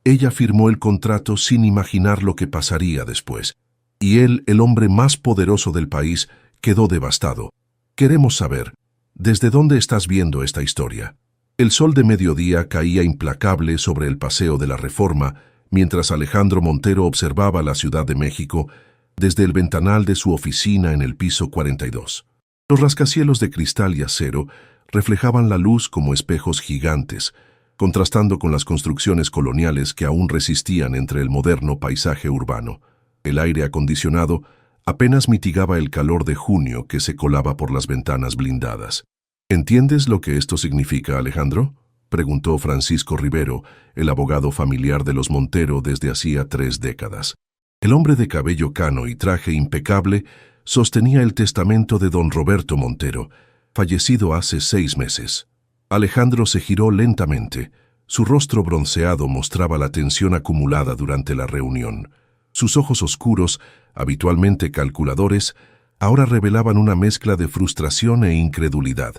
Ella firmó el contrato sin imaginar lo que pasaría después. Y él, el hombre más poderoso del país, quedó devastado. Queremos saber, ¿desde dónde estás viendo esta historia? El sol de mediodía caía implacable sobre el Paseo de la Reforma, mientras Alejandro Montero observaba la Ciudad de México desde el ventanal de su oficina en el piso 42. Los rascacielos de cristal y acero reflejaban la luz como espejos gigantes, contrastando con las construcciones coloniales que aún resistían entre el moderno paisaje urbano. El aire acondicionado apenas mitigaba el calor de junio que se colaba por las ventanas blindadas. ¿Entiendes lo que esto significa, Alejandro?, preguntó Francisco Rivero, el abogado familiar de los Montero desde hacía 3 décadas. El hombre de cabello cano y traje impecable sostenía el testamento de don Roberto Montero, fallecido hace 6 meses. Alejandro se giró lentamente. Su rostro bronceado mostraba la tensión acumulada durante la reunión. Sus ojos oscuros, habitualmente calculadores, ahora revelaban una mezcla de frustración e incredulidad.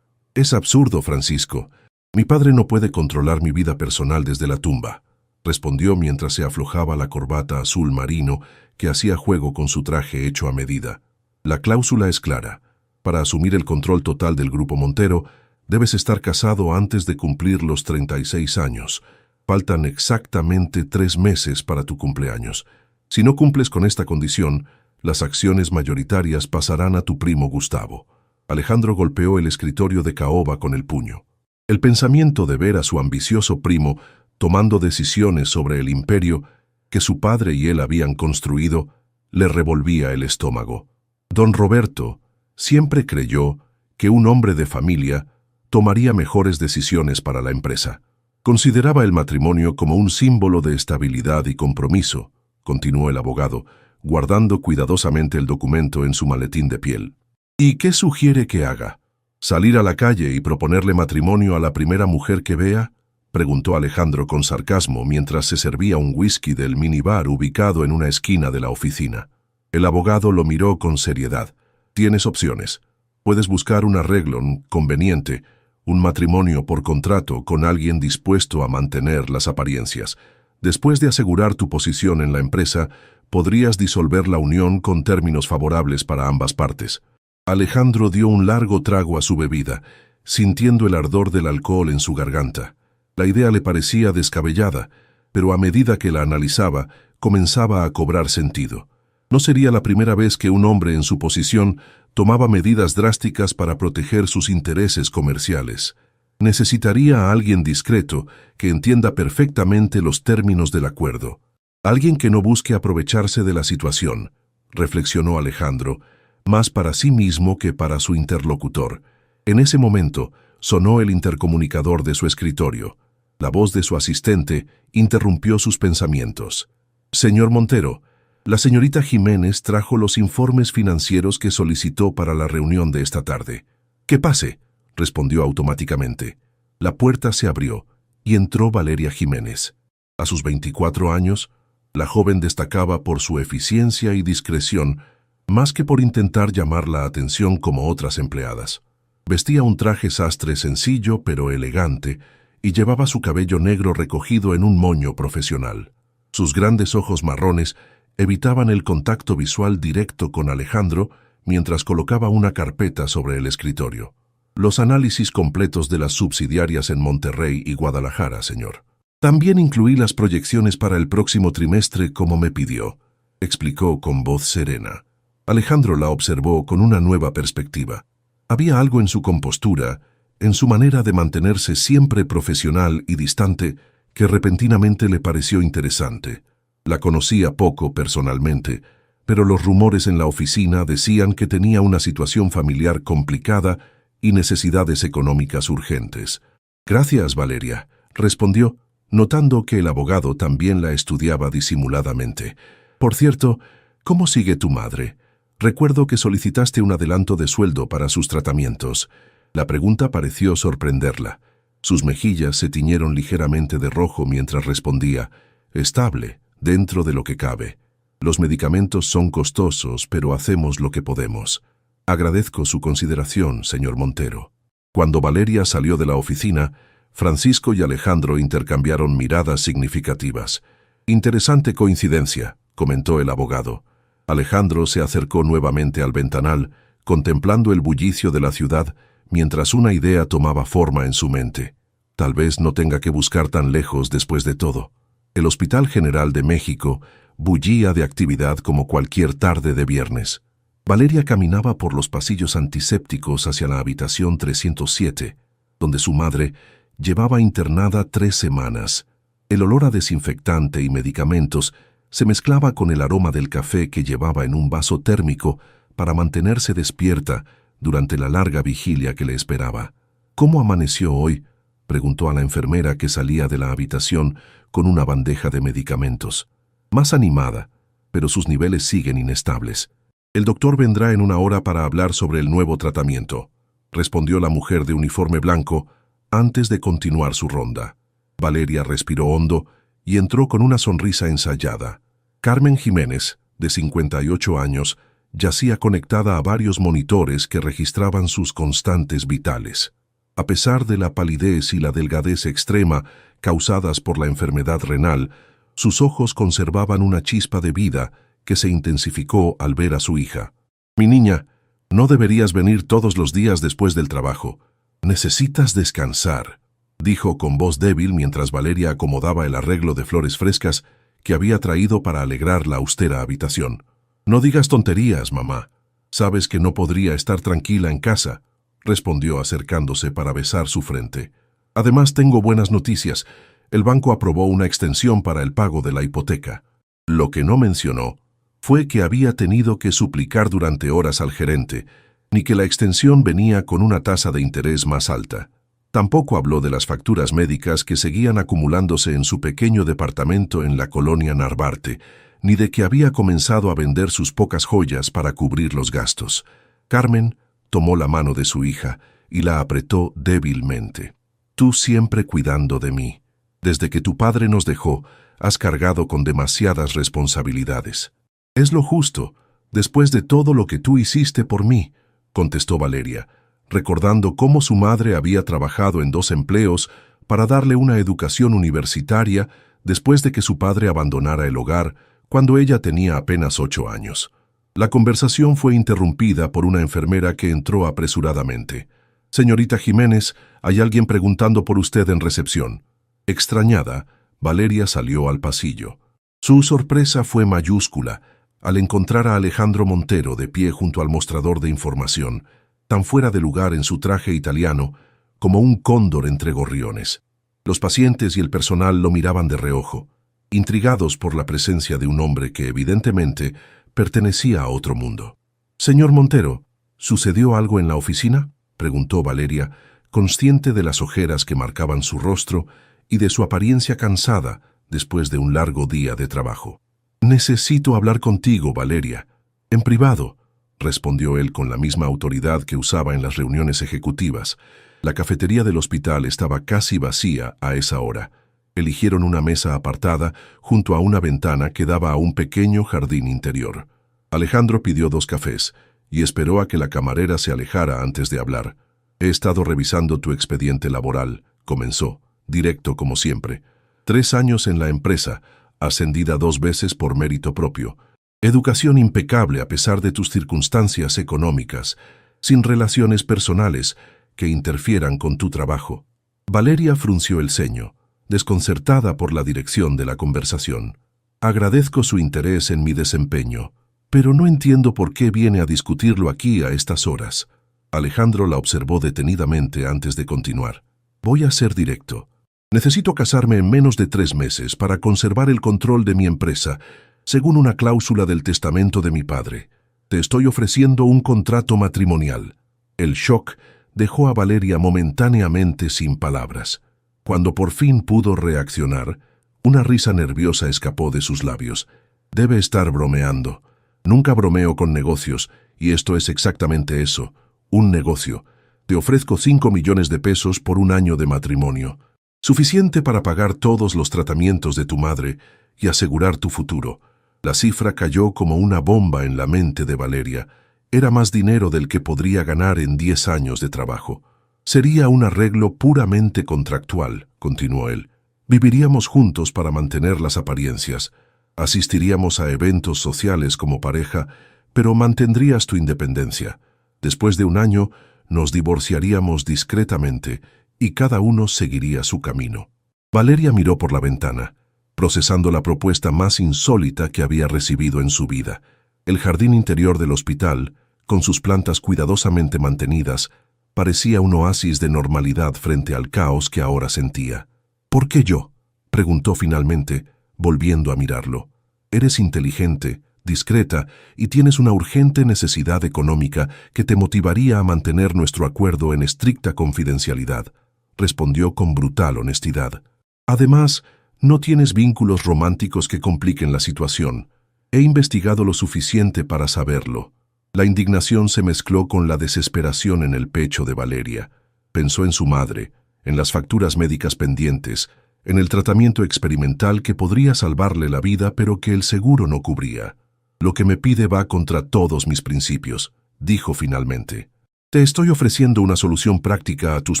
«Es absurdo, Francisco. Mi padre no puede controlar mi vida personal desde la tumba», respondió mientras se aflojaba la corbata azul marino que hacía juego con su traje hecho a medida. «La cláusula es clara. Para asumir el control total del Grupo Montero, debes estar casado antes de cumplir los 36 años. Faltan exactamente 3 meses para tu cumpleaños. Si no cumples con esta condición, las acciones mayoritarias pasarán a tu primo Gustavo». Alejandro golpeó el escritorio de caoba con el puño. El pensamiento de ver a su ambicioso primo tomando decisiones sobre el imperio que su padre y él habían construido le revolvía el estómago. Don Roberto siempre creyó que un hombre de familia tomaría mejores decisiones para la empresa. Consideraba el matrimonio como un símbolo de estabilidad y compromiso, continuó el abogado, guardando cuidadosamente el documento en su maletín de piel. ¿Y qué sugiere que haga? ¿Salir a la calle y proponerle matrimonio a la primera mujer que vea?, preguntó Alejandro con sarcasmo mientras se servía un whisky del minibar ubicado en una esquina de la oficina. El abogado lo miró con seriedad. «Tienes opciones. Puedes buscar un arreglo conveniente, un matrimonio por contrato con alguien dispuesto a mantener las apariencias. Después de asegurar tu posición en la empresa, podrías disolver la unión con términos favorables para ambas partes». Alejandro dio un largo trago a su bebida, sintiendo el ardor del alcohol en su garganta. La idea le parecía descabellada, pero a medida que la analizaba, comenzaba a cobrar sentido. No sería la primera vez que un hombre en su posición tomaba medidas drásticas para proteger sus intereses comerciales. Necesitaría a alguien discreto que entienda perfectamente los términos del acuerdo. Alguien que no busque aprovecharse de la situación, reflexionó Alejandro, más para sí mismo que para su interlocutor. En ese momento sonó el intercomunicador de su escritorio. La voz de su asistente interrumpió sus pensamientos. «Señor Montero, la señorita Jiménez trajo los informes financieros que solicitó para la reunión de esta tarde». «Que pase», respondió automáticamente. La puerta se abrió y entró Valeria Jiménez. A sus 24 años, la joven destacaba por su eficiencia y discreción, más que por intentar llamar la atención como otras empleadas. Vestía un traje sastre sencillo pero elegante y llevaba su cabello negro recogido en un moño profesional. Sus grandes ojos marrones evitaban el contacto visual directo con Alejandro mientras colocaba una carpeta sobre el escritorio. «Los análisis completos de las subsidiarias en Monterrey y Guadalajara, señor. También incluí las proyecciones para el próximo trimestre como me pidió», explicó con voz serena. Alejandro la observó con una nueva perspectiva. Había algo en su compostura, en su manera de mantenerse siempre profesional y distante, que repentinamente le pareció interesante. La conocía poco personalmente, pero los rumores en la oficina decían que tenía una situación familiar complicada y necesidades económicas urgentes. «Gracias, Valeria», respondió, notando que el abogado también la estudiaba disimuladamente. «Por cierto, ¿cómo sigue tu madre? Recuerdo que solicitaste un adelanto de sueldo para sus tratamientos». La pregunta pareció sorprenderla. Sus mejillas se tiñeron ligeramente de rojo mientras respondía: «Estable, dentro de lo que cabe. Los medicamentos son costosos, pero hacemos lo que podemos. Agradezco su consideración, señor Montero». Cuando Valeria salió de la oficina, Francisco y Alejandro intercambiaron miradas significativas. «Interesante coincidencia», comentó el abogado. Alejandro se acercó nuevamente al ventanal, contemplando el bullicio de la ciudad, mientras una idea tomaba forma en su mente. Tal vez no tenga que buscar tan lejos después de todo. El Hospital General de México bullía de actividad como cualquier tarde de viernes. Valeria caminaba por los pasillos antisépticos hacia la habitación 307, donde su madre llevaba internada 3 semanas. El olor a desinfectante y medicamentos se mezclaba con el aroma del café que llevaba en un vaso térmico para mantenerse despierta durante la larga vigilia que le esperaba. «¿Cómo amaneció hoy?», preguntó a la enfermera que salía de la habitación con una bandeja de medicamentos. «Más animada, pero sus niveles siguen inestables. El doctor vendrá en 1 hora para hablar sobre el nuevo tratamiento», respondió la mujer de uniforme blanco antes de continuar su ronda. Valeria respiró hondo y entró con una sonrisa ensayada. Carmen Jiménez, de 58 años, yacía conectada a varios monitores que registraban sus constantes vitales. A pesar de la palidez y la delgadez extrema causadas por la enfermedad renal, sus ojos conservaban una chispa de vida que se intensificó al ver a su hija. «Mi niña, no deberías venir todos los días después del trabajo. Necesitas descansar», dijo con voz débil mientras Valeria acomodaba el arreglo de flores frescas que había traído para alegrar la austera habitación. «No digas tonterías, mamá. Sabes que no podría estar tranquila en casa», respondió acercándose para besar su frente. «Además, tengo buenas noticias. El banco aprobó una extensión para el pago de la hipoteca». Lo que no mencionó fue que había tenido que suplicar durante horas al gerente, ni que la extensión venía con una tasa de interés más alta. Tampoco habló de las facturas médicas que seguían acumulándose en su pequeño departamento en la colonia Narvarte, ni de que había comenzado a vender sus pocas joyas para cubrir los gastos. Carmen tomó la mano de su hija y la apretó débilmente. «Tú siempre cuidando de mí. Desde que tu padre nos dejó, has cargado con demasiadas responsabilidades». «Es lo justo, después de todo lo que tú hiciste por mí», contestó Valeria, recordando cómo su madre había trabajado en 2 empleos para darle una educación universitaria después de que su padre abandonara el hogar cuando ella tenía apenas 8 años. La conversación fue interrumpida por una enfermera que entró apresuradamente. «Señorita Jiménez, hay alguien preguntando por usted en recepción». Extrañada, Valeria salió al pasillo. Su sorpresa fue mayúscula al encontrar a Alejandro Montero de pie junto al mostrador de información, tan fuera de lugar en su traje italiano como un cóndor entre gorriones. Los pacientes y el personal lo miraban de reojo, intrigados por la presencia de un hombre que evidentemente pertenecía a otro mundo. «Señor Montero, ¿sucedió algo en la oficina?», preguntó Valeria, consciente de las ojeras que marcaban su rostro y de su apariencia cansada después de un largo día de trabajo. «Necesito hablar contigo, Valeria. En privado», respondió él con la misma autoridad que usaba en las reuniones ejecutivas. La cafetería del hospital estaba casi vacía a esa hora. Eligieron una mesa apartada junto a una ventana que daba a un pequeño jardín interior. Alejandro pidió 2 cafés y esperó a que la camarera se alejara antes de hablar. «He estado revisando tu expediente laboral», comenzó, directo como siempre. 3 años en la empresa, ascendida 2 veces por mérito propio. Educación impecable a pesar de tus circunstancias económicas, sin relaciones personales que interfieran con tu trabajo». Valeria frunció el ceño, desconcertada por la dirección de la conversación. «Agradezco su interés en mi desempeño, pero no entiendo por qué viene a discutirlo aquí a estas horas». Alejandro la observó detenidamente antes de continuar. «Voy a ser directo. Necesito casarme en menos de 3 meses para conservar el control de mi empresa, según una cláusula del testamento de mi padre. Te estoy ofreciendo un contrato matrimonial». El shock dejó a Valeria momentáneamente sin palabras. Cuando por fin pudo reaccionar, una risa nerviosa escapó de sus labios. «Debe estar bromeando. Nunca bromeo con negocios, y esto es exactamente eso, un negocio. Te ofrezco 5 millones de pesos por 1 año de matrimonio. Suficiente para pagar todos los tratamientos de tu madre y asegurar tu futuro». La cifra cayó como una bomba en la mente de Valeria. Era más dinero del que podría ganar en 10 años de trabajo. Sería un arreglo puramente contractual, continuó él. Viviríamos juntos para mantener las apariencias. Asistiríamos a eventos sociales como pareja, pero mantendrías tu independencia. Después de un año, nos divorciaríamos discretamente y cada uno seguiría su camino. Valeria miró por la ventana, procesando la propuesta más insólita que había recibido en su vida. El jardín interior del hospital, con sus plantas cuidadosamente mantenidas, parecía un oasis de normalidad frente al caos que ahora sentía. ¿Por qué yo?, preguntó finalmente, volviendo a mirarlo. Eres inteligente, discreta y tienes una urgente necesidad económica que te motivaría a mantener nuestro acuerdo en estricta confidencialidad, respondió con brutal honestidad. Además, no tienes vínculos románticos que compliquen la situación. He investigado lo suficiente para saberlo. La indignación se mezcló con la desesperación en el pecho de Valeria. Pensó en su madre, en las facturas médicas pendientes, en el tratamiento experimental que podría salvarle la vida pero que el seguro no cubría. Lo que me pide va contra todos mis principios, dijo finalmente. Te estoy ofreciendo una solución práctica a tus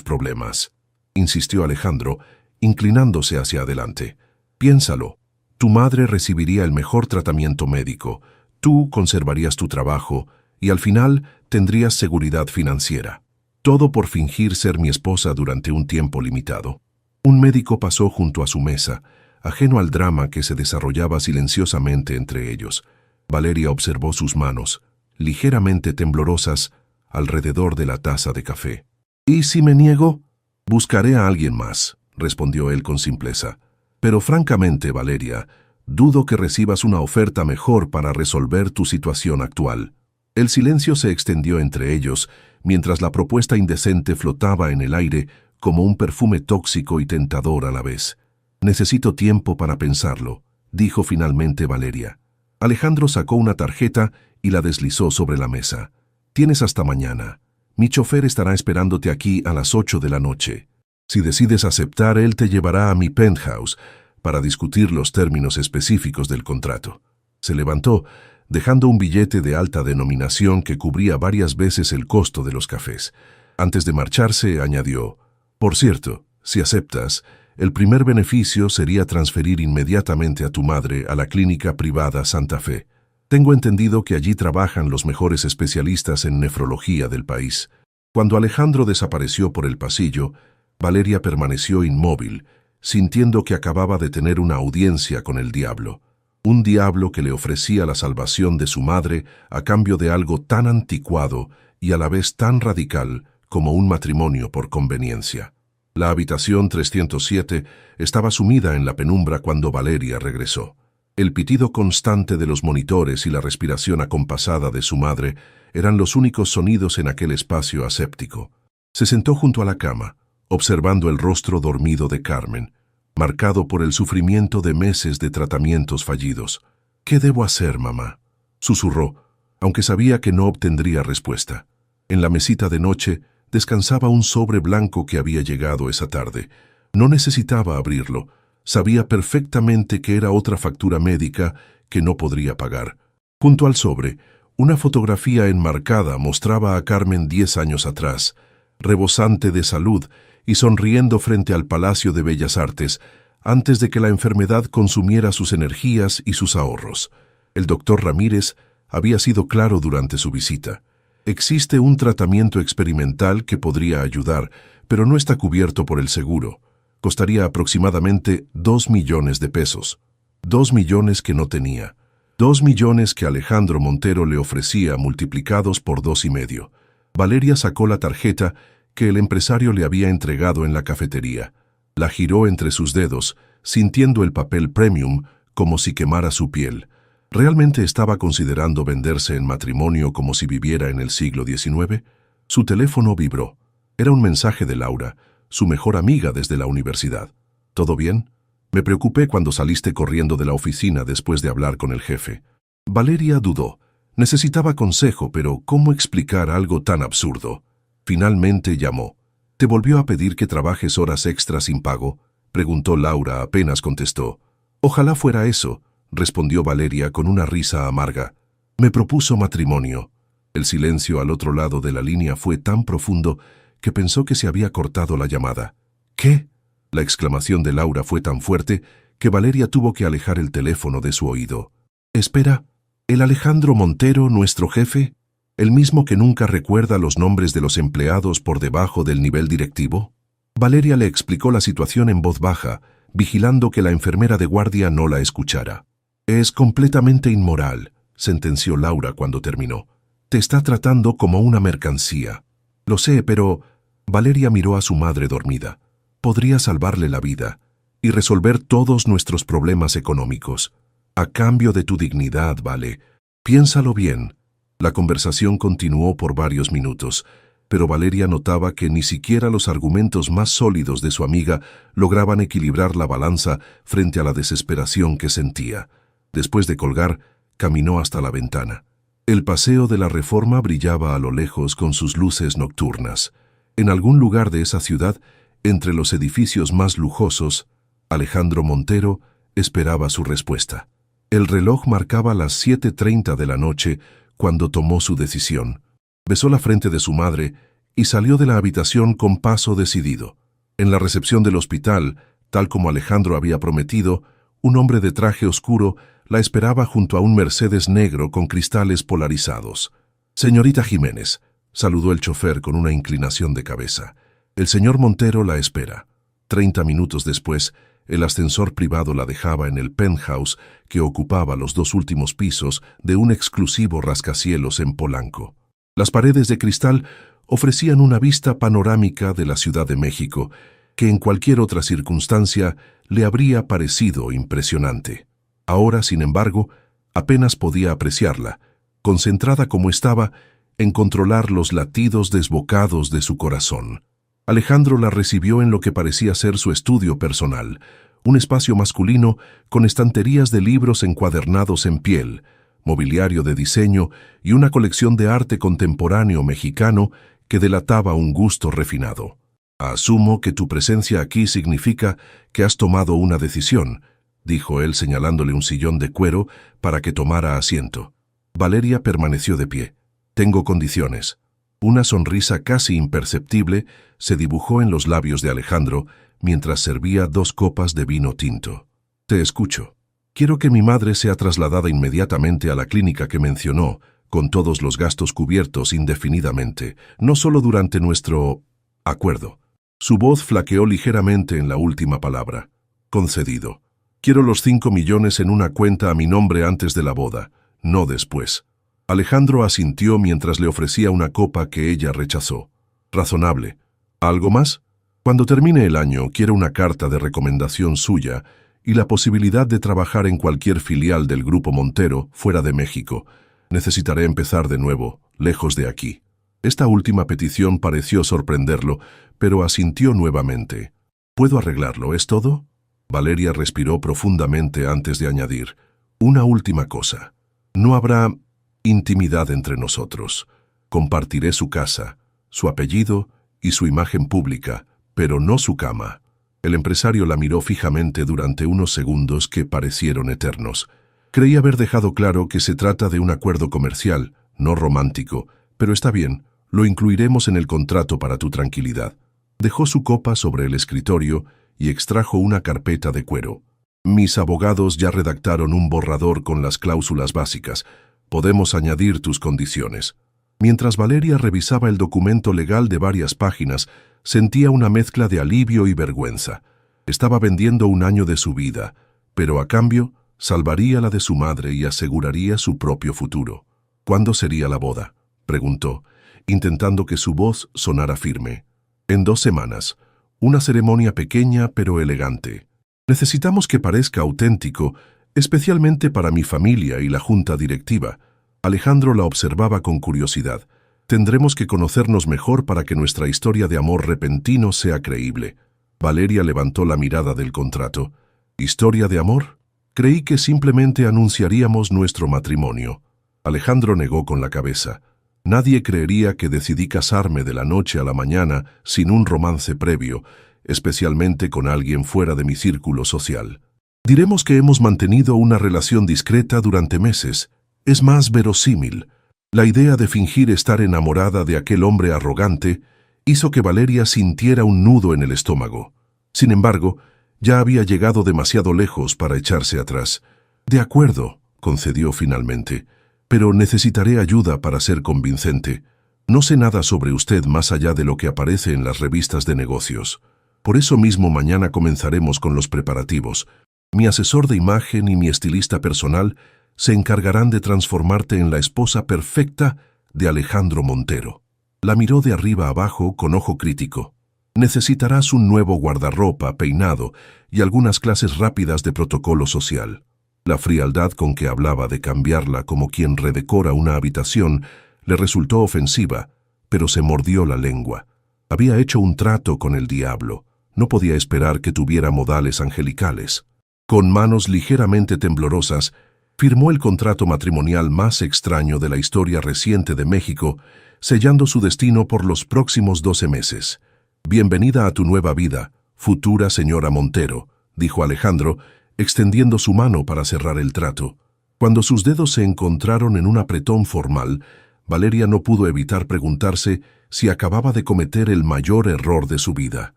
problemas, insistió Alejandro, inclinándose hacia adelante. Piénsalo. Tu madre recibiría el mejor tratamiento médico, tú conservarías tu trabajo y al final tendrías seguridad financiera. Todo por fingir ser mi esposa durante un tiempo limitado. Un médico pasó junto a su mesa, ajeno al drama que se desarrollaba silenciosamente entre ellos. Valeria observó sus manos, ligeramente temblorosas, alrededor de la taza de café. ¿Y si me niego? Buscaré a alguien más, respondió él con simpleza. Pero francamente, Valeria, dudo que recibas una oferta mejor para resolver tu situación actual. El silencio se extendió entre ellos, mientras la propuesta indecente flotaba en el aire como un perfume tóxico y tentador a la vez. Necesito tiempo para pensarlo, dijo finalmente Valeria. Alejandro sacó una tarjeta y la deslizó sobre la mesa. Tienes hasta mañana. Mi chofer estará esperándote aquí a las 8 de la noche. Si decides aceptar, él te llevará a mi penthouse para discutir los términos específicos del contrato. Se levantó, dejando un billete de alta denominación que cubría varias veces el costo de los cafés. Antes de marcharse, añadió, por cierto, si aceptas, el primer beneficio sería transferir inmediatamente a tu madre a la clínica privada Santa Fe. Tengo entendido que allí trabajan los mejores especialistas en nefrología del país. Cuando Alejandro desapareció por el pasillo, Valeria permaneció inmóvil, sintiendo que acababa de tener una audiencia con el diablo. Un diablo que le ofrecía la salvación de su madre a cambio de algo tan anticuado y a la vez tan radical como un matrimonio por conveniencia. La habitación 307 estaba sumida en la penumbra cuando Valeria regresó. El pitido constante de los monitores y la respiración acompasada de su madre eran los únicos sonidos en aquel espacio aséptico. Se sentó junto a la cama, observando el rostro dormido de Carmen, marcado por el sufrimiento de meses de tratamientos fallidos. «¿Qué debo hacer, mamá?», susurró, aunque sabía que no obtendría respuesta. En la mesita de noche descansaba un sobre blanco que había llegado esa tarde. No necesitaba abrirlo. Sabía perfectamente que era otra factura médica que no podría pagar. Junto al sobre, una fotografía enmarcada mostraba a Carmen 10 años atrás, rebosante de salud y sonriendo frente al Palacio de Bellas Artes, antes de que la enfermedad consumiera sus energías y sus ahorros. El doctor Ramírez había sido claro durante su visita. Existe un tratamiento experimental que podría ayudar, pero no está cubierto por el seguro. Costaría aproximadamente 2 millones de pesos. 2 millones que no tenía. 2 millones que Alejandro Montero le ofrecía multiplicados por 2,5. Valeria sacó la tarjeta que el empresario le había entregado en la cafetería. La giró entre sus dedos, sintiendo el papel premium como si quemara su piel. ¿Realmente estaba considerando venderse en matrimonio como si viviera en el siglo XIX? Su teléfono vibró. Era un mensaje de Laura, su mejor amiga desde la universidad. ¿Todo bien? Me preocupé cuando saliste corriendo de la oficina después de hablar con el jefe. Valeria dudó. Necesitaba consejo, pero ¿cómo explicar algo tan absurdo? Finalmente llamó. ¿Te volvió a pedir que trabajes horas extras sin pago?, preguntó Laura apenas contestó. Ojalá fuera eso, respondió Valeria con una risa amarga. Me propuso matrimonio. El silencio al otro lado de la línea fue tan profundo que pensó que se había cortado la llamada. ¿Qué? La exclamación de Laura fue tan fuerte que Valeria tuvo que alejar el teléfono de su oído. Espera, ¿el Alejandro Montero, nuestro jefe? ¿El mismo que nunca recuerda los nombres de los empleados por debajo del nivel directivo? Valeria le explicó la situación en voz baja, vigilando que la enfermera de guardia no la escuchara. Es completamente inmoral, sentenció Laura cuando terminó. Te está tratando como una mercancía. Lo sé, pero... Valeria miró a su madre dormida. Podría salvarle la vida y resolver todos nuestros problemas económicos. A cambio de tu dignidad, Vale. Piénsalo bien. La conversación continuó por varios minutos, pero Valeria notaba que ni siquiera los argumentos más sólidos de su amiga lograban equilibrar la balanza frente a la desesperación que sentía. Después de colgar, caminó hasta la ventana. El paseo de la Reforma brillaba a lo lejos con sus luces nocturnas. En algún lugar de esa ciudad, entre los edificios más lujosos, Alejandro Montero esperaba su respuesta. El reloj marcaba las 7:30 de la noche cuando tomó su decisión. Besó la frente de su madre y salió de la habitación con paso decidido. En la recepción del hospital, tal como Alejandro había prometido, un hombre de traje oscuro la esperaba junto a un Mercedes negro con cristales polarizados. «Señorita Jiménez», saludó el chofer con una inclinación de cabeza. «El señor Montero la espera». 30 minutos después, el ascensor privado la dejaba en el penthouse que ocupaba los 2 últimos pisos de un exclusivo rascacielos en Polanco. Las paredes de cristal ofrecían una vista panorámica de la Ciudad de México que en cualquier otra circunstancia le habría parecido impresionante. Ahora, sin embargo, apenas podía apreciarla, concentrada como estaba en controlar los latidos desbocados de su corazón. Alejandro la recibió en lo que parecía ser su estudio personal, un espacio masculino con estanterías de libros encuadernados en piel, mobiliario de diseño y una colección de arte contemporáneo mexicano que delataba un gusto refinado. «Asumo que tu presencia aquí significa que has tomado una decisión», dijo él señalándole un sillón de cuero para que tomara asiento. Valeria permaneció de pie. «Tengo condiciones». Una sonrisa casi imperceptible se dibujó en los labios de Alejandro mientras servía 2 copas de vino tinto. «Te escucho. Quiero que mi madre sea trasladada inmediatamente a la clínica que mencionó, con todos los gastos cubiertos indefinidamente, no solo durante nuestro acuerdo». Su voz flaqueó ligeramente en la última palabra. «Concedido. Quiero los 5 millones en una cuenta a mi nombre antes de la boda, no después». Alejandro asintió mientras le ofrecía una copa que ella rechazó. «Razonable. ¿Algo más? Cuando termine el año, quiero una carta de recomendación suya y la posibilidad de trabajar en cualquier filial del Grupo Montero fuera de México. Necesitaré empezar de nuevo, lejos de aquí». Esta última petición pareció sorprenderlo, pero asintió nuevamente. «¿Puedo arreglarlo? ¿Es todo?» Valeria respiró profundamente antes de añadir. «Una última cosa. No habrá intimidad entre nosotros. Compartiré su casa, su apellido y su imagen pública, pero no su cama». El empresario la miró fijamente durante unos segundos que parecieron eternos. «Creí haber dejado claro que se trata de un acuerdo comercial, no romántico, pero está bien, lo incluiremos en el contrato para tu tranquilidad». Dejó su copa sobre el escritorio y extrajo una carpeta de cuero. «Mis abogados ya redactaron un borrador con las cláusulas básicas. Podemos añadir tus condiciones». Mientras Valeria revisaba el documento legal de varias páginas, sentía una mezcla de alivio y vergüenza. Estaba vendiendo un año de su vida, pero a cambio salvaría la de su madre y aseguraría su propio futuro. «¿Cuándo sería la boda?», preguntó, intentando que su voz sonara firme. «En 2 semanas. Una ceremonia pequeña pero elegante. Necesitamos que parezca auténtico, especialmente para mi familia y la junta directiva». Alejandro la observaba con curiosidad. «Tendremos que conocernos mejor para que nuestra historia de amor repentino sea creíble». Valeria levantó la mirada del contrato. «¿Historia de amor? Creí que simplemente anunciaríamos nuestro matrimonio». Alejandro negó con la cabeza. «Nadie creería que decidí casarme de la noche a la mañana sin un romance previo, especialmente con alguien fuera de mi círculo social. Diremos que hemos mantenido una relación discreta durante meses. Es más verosímil. La idea de fingir estar enamorada de aquel hombre arrogante hizo que Valeria sintiera un nudo en el estómago. Sin embargo, ya había llegado demasiado lejos para echarse atrás. «De acuerdo», concedió finalmente, «pero necesitaré ayuda para ser convincente. No sé nada sobre usted más allá de lo que aparece en las revistas de negocios. Por eso mismo mañana comenzaremos con los preparativos. Mi asesor de imagen y mi estilista personal se encargarán de transformarte en la esposa perfecta de Alejandro Montero». La miró de arriba abajo con ojo crítico. «Necesitarás un nuevo guardarropa, peinado y algunas clases rápidas de protocolo social». La frialdad con que hablaba de cambiarla como quien redecora una habitación le resultó ofensiva, pero se mordió la lengua. Había hecho un trato con el diablo. No podía esperar que tuviera modales angelicales. Con manos ligeramente temblorosas, firmó el contrato matrimonial más extraño de la historia reciente de México, sellando su destino por los próximos 12 meses. «Bienvenida a tu nueva vida, futura señora Montero», dijo Alejandro, extendiendo su mano para cerrar el trato. Cuando sus dedos se encontraron en un apretón formal, Valeria no pudo evitar preguntarse si acababa de cometer el mayor error de su vida.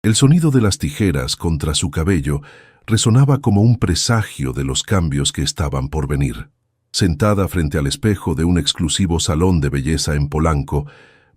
El sonido de las tijeras contra su cabello resonaba como un presagio de los cambios que estaban por venir. Sentada frente al espejo de un exclusivo salón de belleza en Polanco,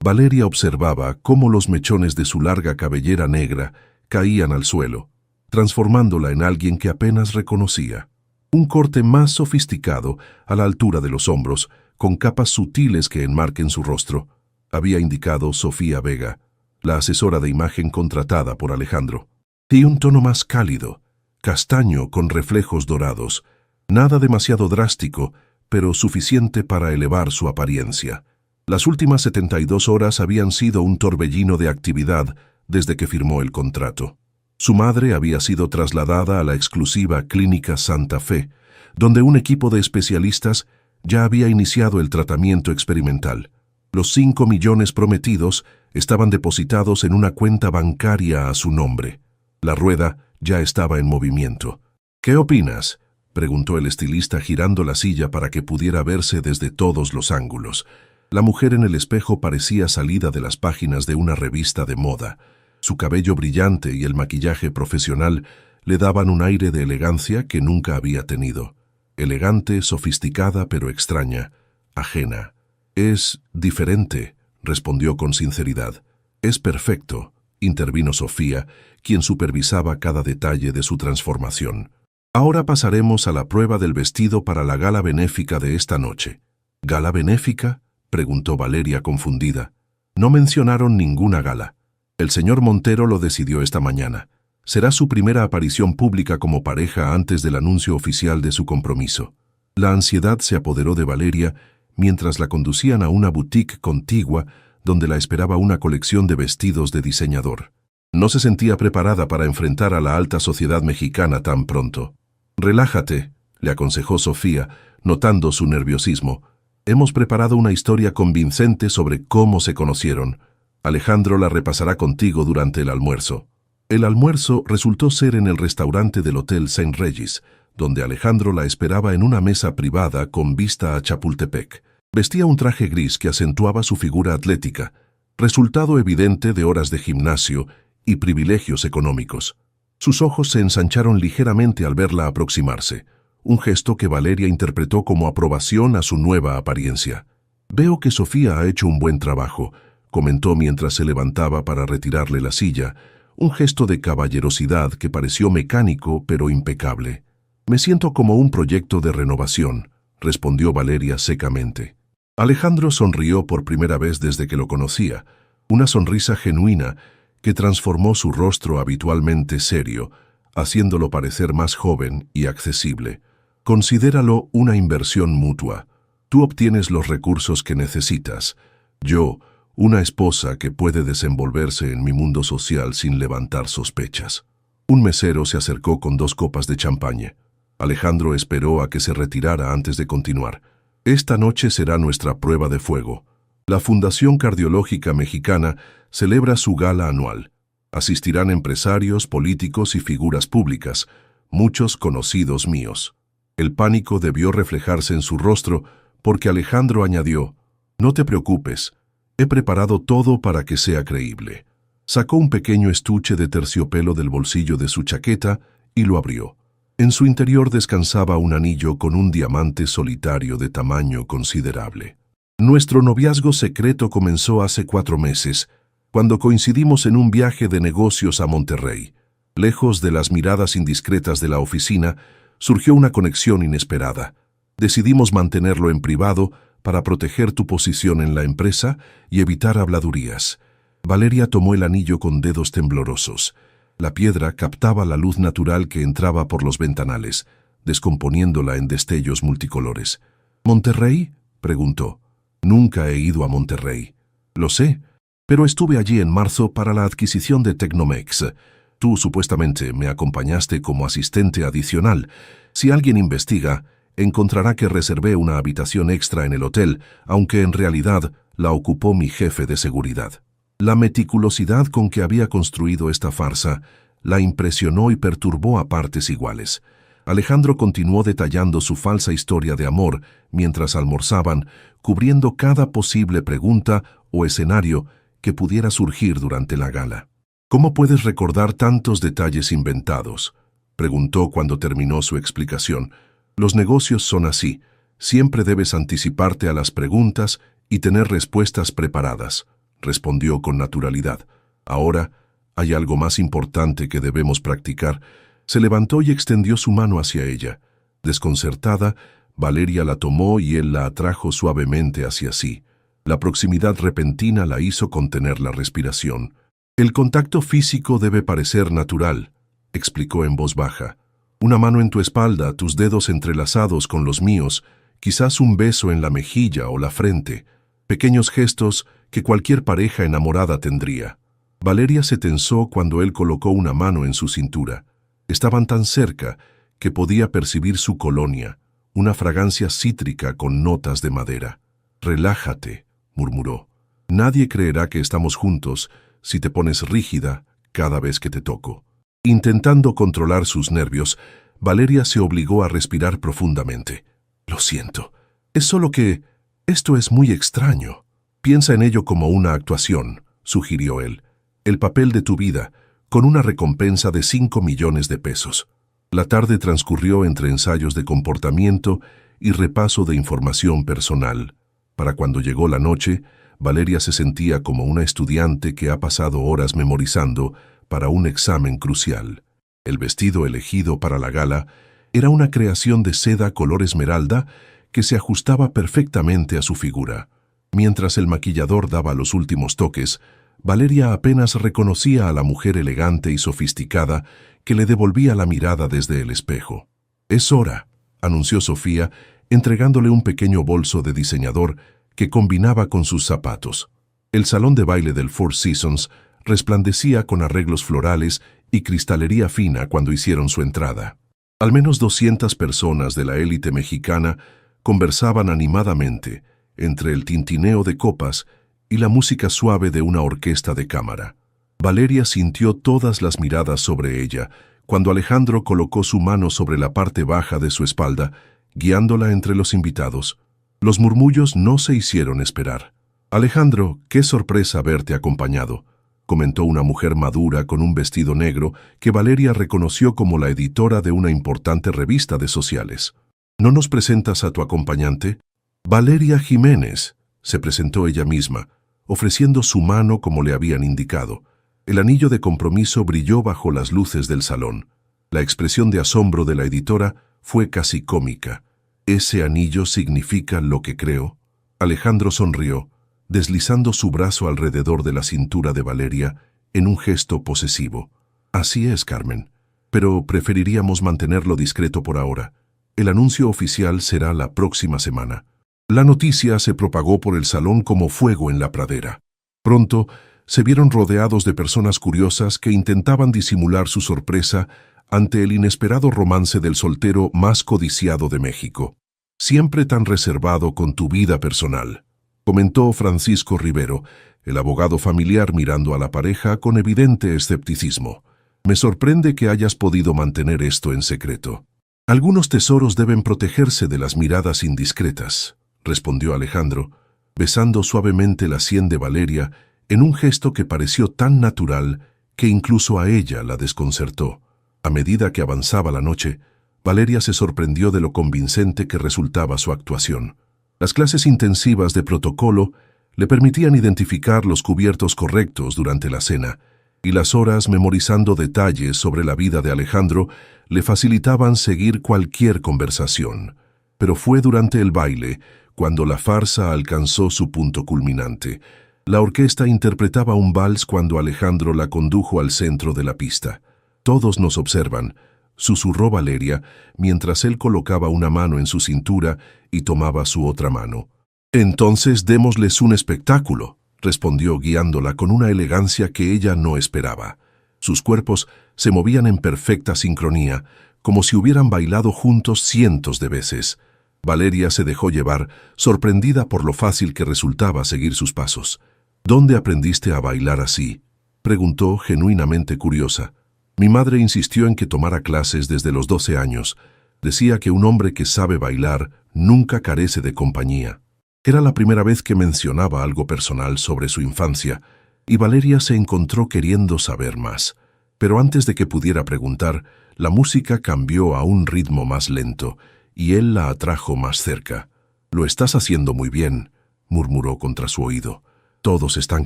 Valeria observaba cómo los mechones de su larga cabellera negra caían al suelo, transformándola en alguien que apenas reconocía. Un corte más sofisticado, a la altura de los hombros, con capas sutiles que enmarquen su rostro, había indicado Sofía Vega, la asesora de imagen contratada por Alejandro. Y un tono más cálido, castaño con reflejos dorados, nada demasiado drástico, pero suficiente para elevar su apariencia. Las últimas 72 horas habían sido un torbellino de actividad desde que firmó el contrato. Su madre había sido trasladada a la exclusiva Clínica Santa Fe, donde un equipo de especialistas ya había iniciado el tratamiento experimental. Los 5 millones prometidos estaban depositados en una cuenta bancaria a su nombre. La rueda ya estaba en movimiento. «¿Qué opinas?», preguntó el estilista girando la silla para que pudiera verse desde todos los ángulos. La mujer en el espejo parecía salida de las páginas de una revista de moda. Su cabello brillante y el maquillaje profesional le daban un aire de elegancia que nunca había tenido. Elegante, sofisticada pero extraña, ajena. «Es diferente», respondió con sinceridad. «Es perfecto», intervino Sofía, quien supervisaba cada detalle de su transformación. «Ahora pasaremos a la prueba del vestido para la gala benéfica de esta noche». «¿Gala benéfica?», preguntó Valeria confundida. «No mencionaron ninguna gala. El señor Montero lo decidió esta mañana. Será su primera aparición pública como pareja antes del anuncio oficial de su compromiso». La ansiedad se apoderó de Valeria mientras la conducían a una boutique contigua donde la esperaba una colección de vestidos de diseñador. No se sentía preparada para enfrentar a la alta sociedad mexicana tan pronto. «Relájate», le aconsejó Sofía, notando su nerviosismo. «Hemos preparado una historia convincente sobre cómo se conocieron. Alejandro la repasará contigo durante el almuerzo». El almuerzo resultó ser en el restaurante del Hotel Saint Regis, donde Alejandro la esperaba en una mesa privada con vista a Chapultepec. Vestía un traje gris que acentuaba su figura atlética, resultado evidente de horas de gimnasio y privilegios económicos. Sus ojos se ensancharon ligeramente al verla aproximarse, un gesto que Valeria interpretó como aprobación a su nueva apariencia. «Veo que Sofía ha hecho un buen trabajo», comentó mientras se levantaba para retirarle la silla, un gesto de caballerosidad que pareció mecánico pero impecable. «Me siento como un proyecto de renovación», respondió Valeria secamente. Alejandro sonrió por primera vez desde que lo conocía, una sonrisa genuina que transformó su rostro habitualmente serio, haciéndolo parecer más joven y accesible. «Considéralo una inversión mutua. Tú obtienes los recursos que necesitas. Yo, una esposa que puede desenvolverse en mi mundo social sin levantar sospechas». Un mesero se acercó con 2 copas de champaña. Alejandro esperó a que se retirara antes de continuar. «Esta noche será nuestra prueba de fuego. La Fundación Cardiológica Mexicana celebra su gala anual. Asistirán empresarios, políticos y figuras públicas, muchos conocidos míos». El pánico debió reflejarse en su rostro porque Alejandro añadió: «No te preocupes, He preparado todo para que sea creíble. Sacó un pequeño estuche de terciopelo del bolsillo de su chaqueta y lo abrió. En su interior descansaba un anillo con un diamante solitario de tamaño considerable. Nuestro noviazgo secreto comenzó hace 4 meses, cuando coincidimos en un viaje de negocios a Monterrey. Lejos de las miradas indiscretas de la oficina, surgió una conexión inesperada. Decidimos mantenerlo en privado para proteger tu posición en la empresa y evitar habladurías. Valeria tomó el anillo con dedos temblorosos. La piedra captaba la luz natural que entraba por los ventanales, descomponiéndola en destellos multicolores. ¿Monterrey?, preguntó. Nunca he ido a Monterrey. Lo sé, pero estuve allí en marzo para la adquisición de Tecnomex. Tú supuestamente me acompañaste como asistente adicional. Si alguien investiga, encontrará que reservé una habitación extra en el hotel, aunque en realidad la ocupó mi jefe de seguridad. La meticulosidad con que había construido esta farsa la impresionó y perturbó a partes iguales. Alejandro continuó detallando su falsa historia de amor mientras almorzaban, cubriendo cada posible pregunta o escenario que pudiera surgir durante la gala. ¿Cómo puedes recordar tantos detalles inventados?, preguntó cuando terminó su explicación. Los negocios son así. Siempre debes anticiparte a las preguntas y tener respuestas preparadas, respondió con naturalidad. Ahora, hay algo más importante que debemos practicar. Se levantó y extendió su mano hacia ella. Desconcertada, Valeria la tomó y él la atrajo suavemente hacia sí. La proximidad repentina la hizo contener la respiración. El contacto físico debe parecer natural, explicó en voz baja. Una mano en tu espalda, tus dedos entrelazados con los míos, quizás un beso en la mejilla o la frente. Pequeños gestos que cualquier pareja enamorada tendría. Valeria se tensó cuando él colocó una mano en su cintura. Estaban tan cerca que podía percibir su colonia, una fragancia cítrica con notas de madera. «Relájate», murmuró. «Nadie creerá que estamos juntos si te pones rígida cada vez que te toco». Intentando controlar sus nervios, Valeria se obligó a respirar profundamente. «Lo siento. Es solo que esto es muy extraño. Piensa en ello como una actuación», sugirió él. «El papel de tu vida, con una recompensa de 5 millones de pesos». La tarde transcurrió entre ensayos de comportamiento y repaso de información personal. Para cuando llegó la noche, Valeria se sentía como una estudiante que ha pasado horas memorizando para un examen crucial. El vestido elegido para la gala era una creación de seda color esmeralda que se ajustaba perfectamente a su figura. Mientras el maquillador daba los últimos toques, Valeria apenas reconocía a la mujer elegante y sofisticada que le devolvía la mirada desde el espejo. «Es hora», anunció Sofía, entregándole un pequeño bolso de diseñador que combinaba con sus zapatos. El salón de baile del Four Seasons resplandecía con arreglos florales y cristalería fina cuando hicieron su entrada. Al menos 200 personas de la élite mexicana conversaban animadamente entre el tintineo de copas y la música suave de una orquesta de cámara. Valeria sintió todas las miradas sobre ella cuando Alejandro colocó su mano sobre la parte baja de su espalda, guiándola entre los invitados. Los murmullos no se hicieron esperar. «Alejandro, qué sorpresa verte acompañado», comentó una mujer madura con un vestido negro que Valeria reconoció como la editora de una importante revista de sociales. «¿No nos presentas a tu acompañante?» «Valeria Jiménez», se presentó ella misma, ofreciendo su mano como le habían indicado. El anillo de compromiso brilló bajo las luces del salón. La expresión de asombro de la editora fue casi cómica. «¿Ese anillo significa lo que creo?» Alejandro sonrió, deslizando su brazo alrededor de la cintura de Valeria en un gesto posesivo. «Así es, Carmen, pero preferiríamos mantenerlo discreto por ahora. El anuncio oficial será la próxima semana». La noticia se propagó por el salón como fuego en la pradera. Pronto, se vieron rodeados de personas curiosas que intentaban disimular su sorpresa ante el inesperado romance del soltero más codiciado de México. «Siempre tan reservado con tu vida personal», comentó Francisco Rivero, el abogado familiar mirando a la pareja con evidente escepticismo. «Me sorprende que hayas podido mantener esto en secreto». «Algunos tesoros deben protegerse de las miradas indiscretas», respondió Alejandro. besando suavemente la sien de Valeria en un gesto que pareció tan natural que incluso a ella la desconcertó. A medida que avanzaba la noche, Valeria se sorprendió de lo convincente que resultaba su actuación. Las clases intensivas de protocolo le permitían identificar los cubiertos correctos durante la cena, y las horas memorizando detalles sobre la vida de Alejandro le facilitaban seguir cualquier conversación. Pero fue durante el baile cuando la farsa alcanzó su punto culminante. La orquesta interpretaba un vals cuando Alejandro la condujo al centro de la pista. «Todos nos observan», susurró Valeria mientras él colocaba una mano en su cintura y tomaba su otra mano. «Entonces démosles un espectáculo», respondió guiándola con una elegancia que ella no esperaba. Sus cuerpos se movían en perfecta sincronía, como si hubieran bailado juntos cientos de veces. Valeria se dejó llevar, sorprendida por lo fácil que resultaba seguir sus pasos. «¿Dónde aprendiste a bailar así?», preguntó genuinamente curiosa. «Mi madre insistió en que tomara clases desde los 12 años. Decía que un hombre que sabe bailar nunca carece de compañía». Era la primera vez que mencionaba algo personal sobre su infancia, y Valeria se encontró queriendo saber más. Pero antes de que pudiera preguntar, la música cambió a un ritmo más lento, y él la atrajo más cerca. «Lo estás haciendo muy bien», murmuró contra su oído. «Todos están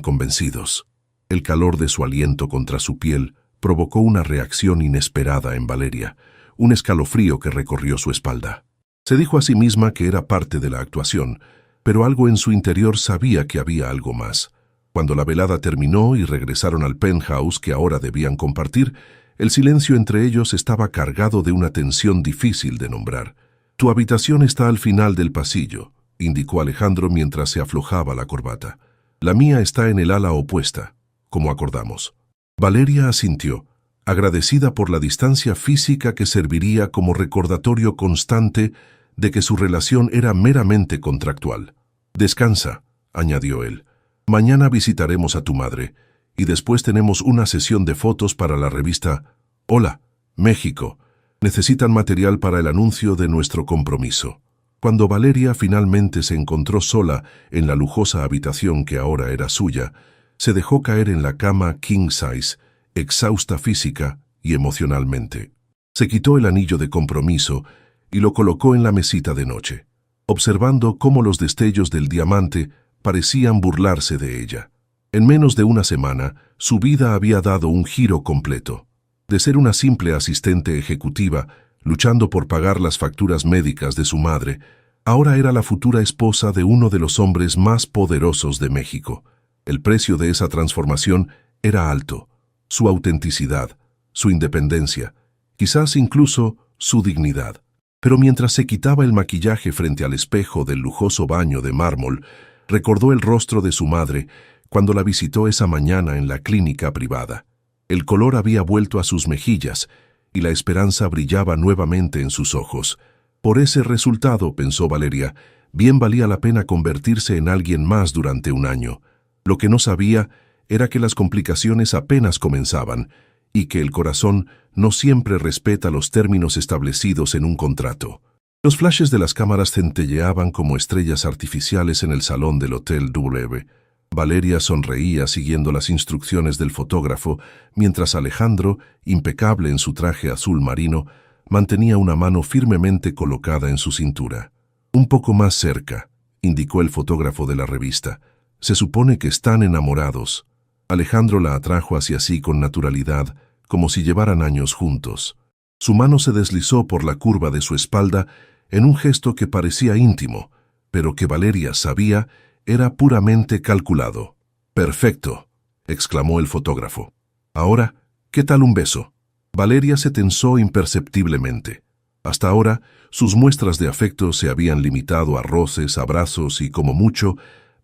convencidos». El calor de su aliento contra su piel provocó una reacción inesperada en Valeria, un escalofrío que recorrió su espalda. Se dijo a sí misma que era parte de la actuación, pero algo en su interior sabía que había algo más. Cuando la velada terminó y regresaron al penthouse que ahora debían compartir, el silencio entre ellos estaba cargado de una tensión difícil de nombrar. «Tu habitación está al final del pasillo», indicó Alejandro mientras se aflojaba la corbata. «La mía está en el ala opuesta, como acordamos». Valeria asintió, agradecida por la distancia física que serviría como recordatorio constante de que su relación era meramente contractual. «Descansa», añadió él. «Mañana visitaremos a tu madre, y después tenemos una sesión de fotos para la revista Hola, México. Necesitan material para el anuncio de nuestro compromiso». Cuando Valeria finalmente se encontró sola en la lujosa habitación que ahora era suya, se dejó caer en la cama king size, exhausta física y emocionalmente. Se quitó el anillo de compromiso y lo colocó en la mesita de noche, observando cómo los destellos del diamante parecían burlarse de ella. En menos de una semana, su vida había dado un giro completo. De ser una simple asistente ejecutiva, luchando por pagar las facturas médicas de su madre, ahora era la futura esposa de uno de los hombres más poderosos de México. El precio de esa transformación era alto: su autenticidad, su independencia, quizás incluso su dignidad. Pero mientras se quitaba el maquillaje frente al espejo del lujoso baño de mármol, recordó el rostro de su madre cuando la visitó esa mañana en la clínica privada. El color había vuelto a sus mejillas y la esperanza brillaba nuevamente en sus ojos. Por ese resultado, pensó Valeria, bien valía la pena convertirse en alguien más durante un año. Lo que no sabía era que las complicaciones apenas comenzaban y que el corazón no siempre respeta los términos establecidos en un contrato. Los flashes de las cámaras centelleaban como estrellas artificiales en el salón del Hotel W. Valeria sonreía siguiendo las instrucciones del fotógrafo, mientras Alejandro, impecable en su traje azul marino, mantenía una mano firmemente colocada en su cintura. «Un poco más cerca», indicó el fotógrafo de la revista. «Se supone que están enamorados». Alejandro la atrajo hacia sí con naturalidad, como si llevaran años juntos. Su mano se deslizó por la curva de su espalda en un gesto que parecía íntimo, pero que Valeria sabía era puramente calculado. «Perfecto», exclamó el fotógrafo. «Ahora, ¿qué tal un beso?» Valeria se tensó imperceptiblemente. Hasta ahora, sus muestras de afecto se habían limitado a roces, abrazos y, como mucho,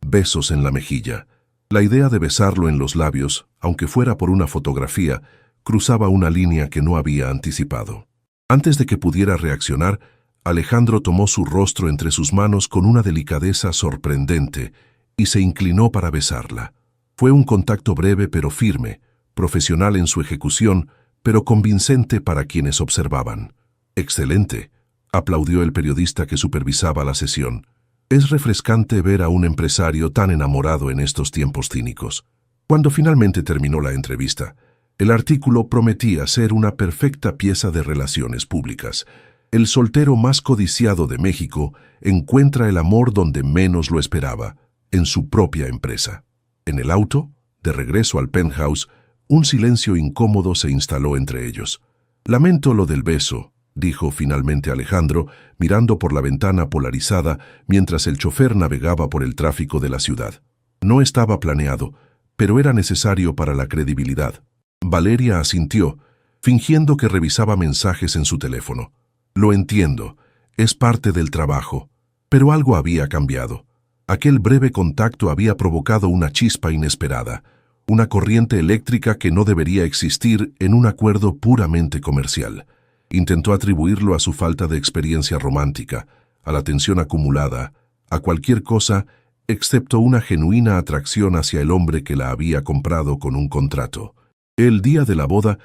besos en la mejilla. La idea de besarlo en los labios, aunque fuera por una fotografía, cruzaba una línea que no había anticipado. Antes de que pudiera reaccionar, Alejandro tomó su rostro entre sus manos con una delicadeza sorprendente y se inclinó para besarla. Fue un contacto breve pero firme, profesional en su ejecución, pero convincente para quienes observaban. «Excelente», aplaudió el periodista que supervisaba la sesión. Es refrescante ver a un empresario tan enamorado en estos tiempos cínicos. Cuando finalmente terminó la entrevista, el artículo prometía ser una perfecta pieza de relaciones públicas. El soltero más codiciado de México encuentra el amor donde menos lo esperaba, en su propia empresa. En el auto, de regreso al penthouse, un silencio incómodo se instaló entre ellos. «Lamento lo del beso», dijo finalmente Alejandro, mirando por la ventana polarizada mientras el chofer navegaba por el tráfico de la ciudad. No estaba planeado, pero era necesario para la credibilidad. Valeria asintió, fingiendo que revisaba mensajes en su teléfono. «Lo entiendo, es parte del trabajo». Pero algo había cambiado. Aquel breve contacto había provocado una chispa inesperada, una corriente eléctrica que no debería existir en un acuerdo puramente comercial. Intentó atribuirlo a su falta de experiencia romántica, a la tensión acumulada, a cualquier cosa excepto una genuina atracción hacia el hombre que la había comprado con un contrato. El día de la boda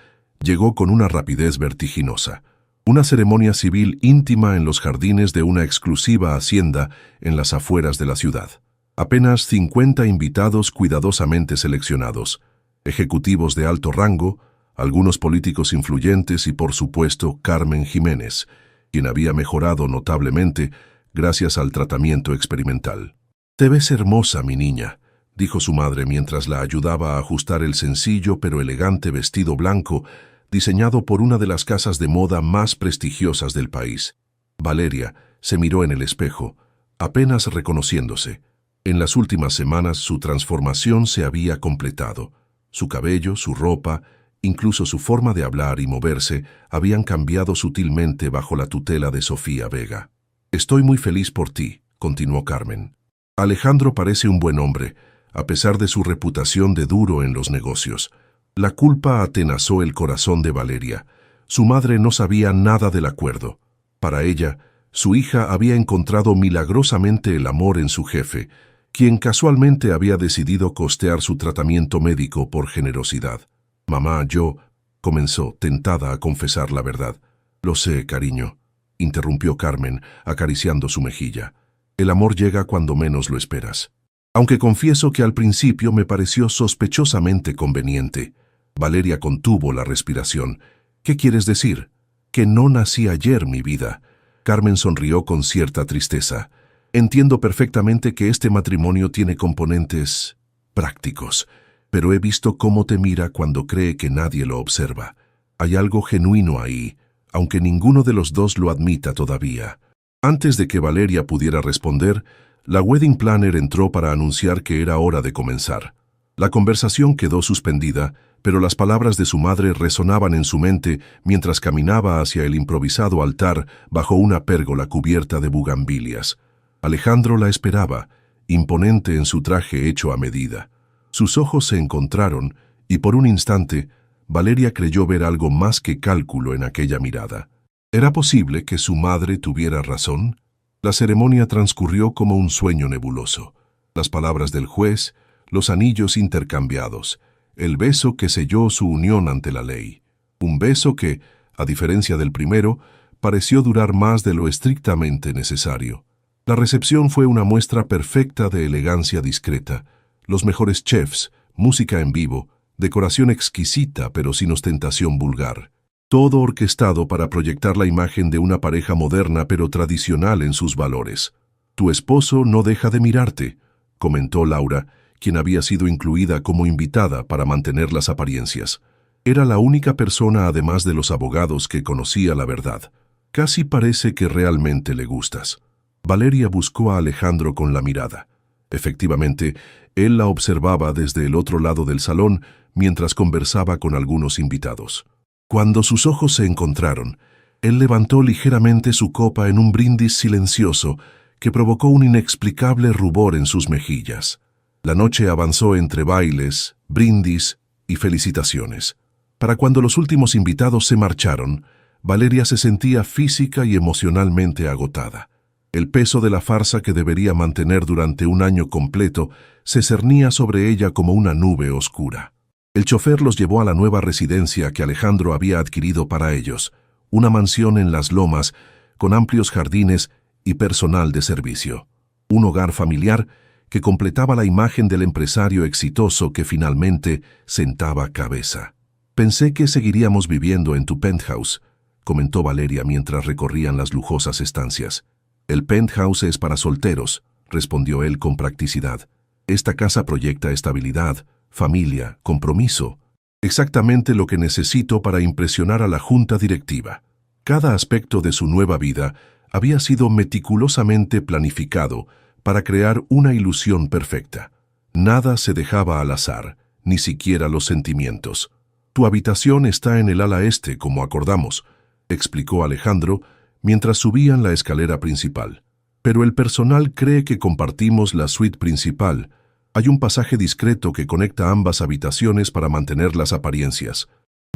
llegó con una rapidez vertiginosa. Una ceremonia civil íntima en los jardines de una exclusiva hacienda en las afueras de la ciudad. Apenas 50 invitados cuidadosamente seleccionados, ejecutivos de alto rango, algunos políticos influyentes y, por supuesto, Carmen Jiménez, quien había mejorado notablemente gracias al tratamiento experimental. «Te ves hermosa, mi niña», dijo su madre mientras la ayudaba a ajustar el sencillo pero elegante vestido blanco diseñado por una de las casas de moda más prestigiosas del país. Valeria se miró en el espejo, apenas reconociéndose. En las últimas semanas su transformación se había completado. Su cabello, su ropa, incluso su forma de hablar y moverse habían cambiado sutilmente bajo la tutela de Sofía Vega. «Estoy muy feliz por ti», continuó Carmen. «Alejandro parece un buen hombre, a pesar de su reputación de duro en los negocios». La culpa atenazó el corazón de Valeria. Su madre no sabía nada del acuerdo. Para ella, su hija había encontrado milagrosamente el amor en su jefe, quien casualmente había decidido costear su tratamiento médico por generosidad. «Mamá, yo», comenzó, tentada a confesar la verdad. «Lo sé, cariño», interrumpió Carmen, acariciando su mejilla. «El amor llega cuando menos lo esperas. Aunque confieso que al principio me pareció sospechosamente conveniente». Valeria contuvo la respiración. «¿Qué quieres decir?» «Que no nací ayer, mi vida». Carmen sonrió con cierta tristeza. «Entiendo perfectamente que este matrimonio tiene componentes prácticos, pero he visto cómo te mira cuando cree que nadie lo observa. Hay algo genuino ahí, aunque ninguno de los dos lo admita todavía». Antes de que Valeria pudiera responder, la wedding planner entró para anunciar que era hora de comenzar. La conversación quedó suspendida, pero las palabras de su madre resonaban en su mente mientras caminaba hacia el improvisado altar bajo una pérgola cubierta de bugambilias. Alejandro la esperaba, imponente en su traje hecho a medida. Sus ojos se encontraron y por un instante Valeria creyó ver algo más que cálculo en aquella mirada. ¿Era posible que su madre tuviera razón? La ceremonia transcurrió como un sueño nebuloso. Las palabras del juez, los anillos intercambiados, el beso que selló su unión ante la ley. Un beso que, a diferencia del primero, pareció durar más de lo estrictamente necesario. La recepción fue una muestra perfecta de elegancia discreta. Los mejores chefs, música en vivo, decoración exquisita pero sin ostentación vulgar. Todo orquestado para proyectar la imagen de una pareja moderna pero tradicional en sus valores. «Tu esposo no deja de mirarte», comentó Laura, quien había sido incluida como invitada para mantener las apariencias. Era la única persona además de los abogados que conocía la verdad. «Casi parece que realmente le gustas». Valeria buscó a Alejandro con la mirada. Efectivamente, él la observaba desde el otro lado del salón mientras conversaba con algunos invitados. Cuando sus ojos se encontraron, él levantó ligeramente su copa en un brindis silencioso que provocó un inexplicable rubor en sus mejillas. La noche avanzó entre bailes, brindis y felicitaciones. Para cuando los últimos invitados se marcharon, Valeria se sentía física y emocionalmente agotada. El peso de la farsa que debería mantener durante un año completo se cernía sobre ella como una nube oscura. El chofer los llevó a la nueva residencia que Alejandro había adquirido para ellos, una mansión en las lomas con amplios jardines y personal de servicio. Un hogar familiar que completaba la imagen del empresario exitoso que finalmente sentaba cabeza. «Pensé que seguiríamos viviendo en tu penthouse», comentó Valeria mientras recorrían las lujosas estancias. «El penthouse es para solteros», respondió él con practicidad. «Esta casa proyecta estabilidad, familia, compromiso. Exactamente lo que necesito para impresionar a la junta directiva». Cada aspecto de su nueva vida había sido meticulosamente planificado para crear una ilusión perfecta. Nada se dejaba al azar, ni siquiera los sentimientos. «Tu habitación está en el ala este, como acordamos», explicó Alejandro mientras subían la escalera principal. «Pero el personal cree que compartimos la suite principal. Hay un pasaje discreto que conecta ambas habitaciones para mantener las apariencias».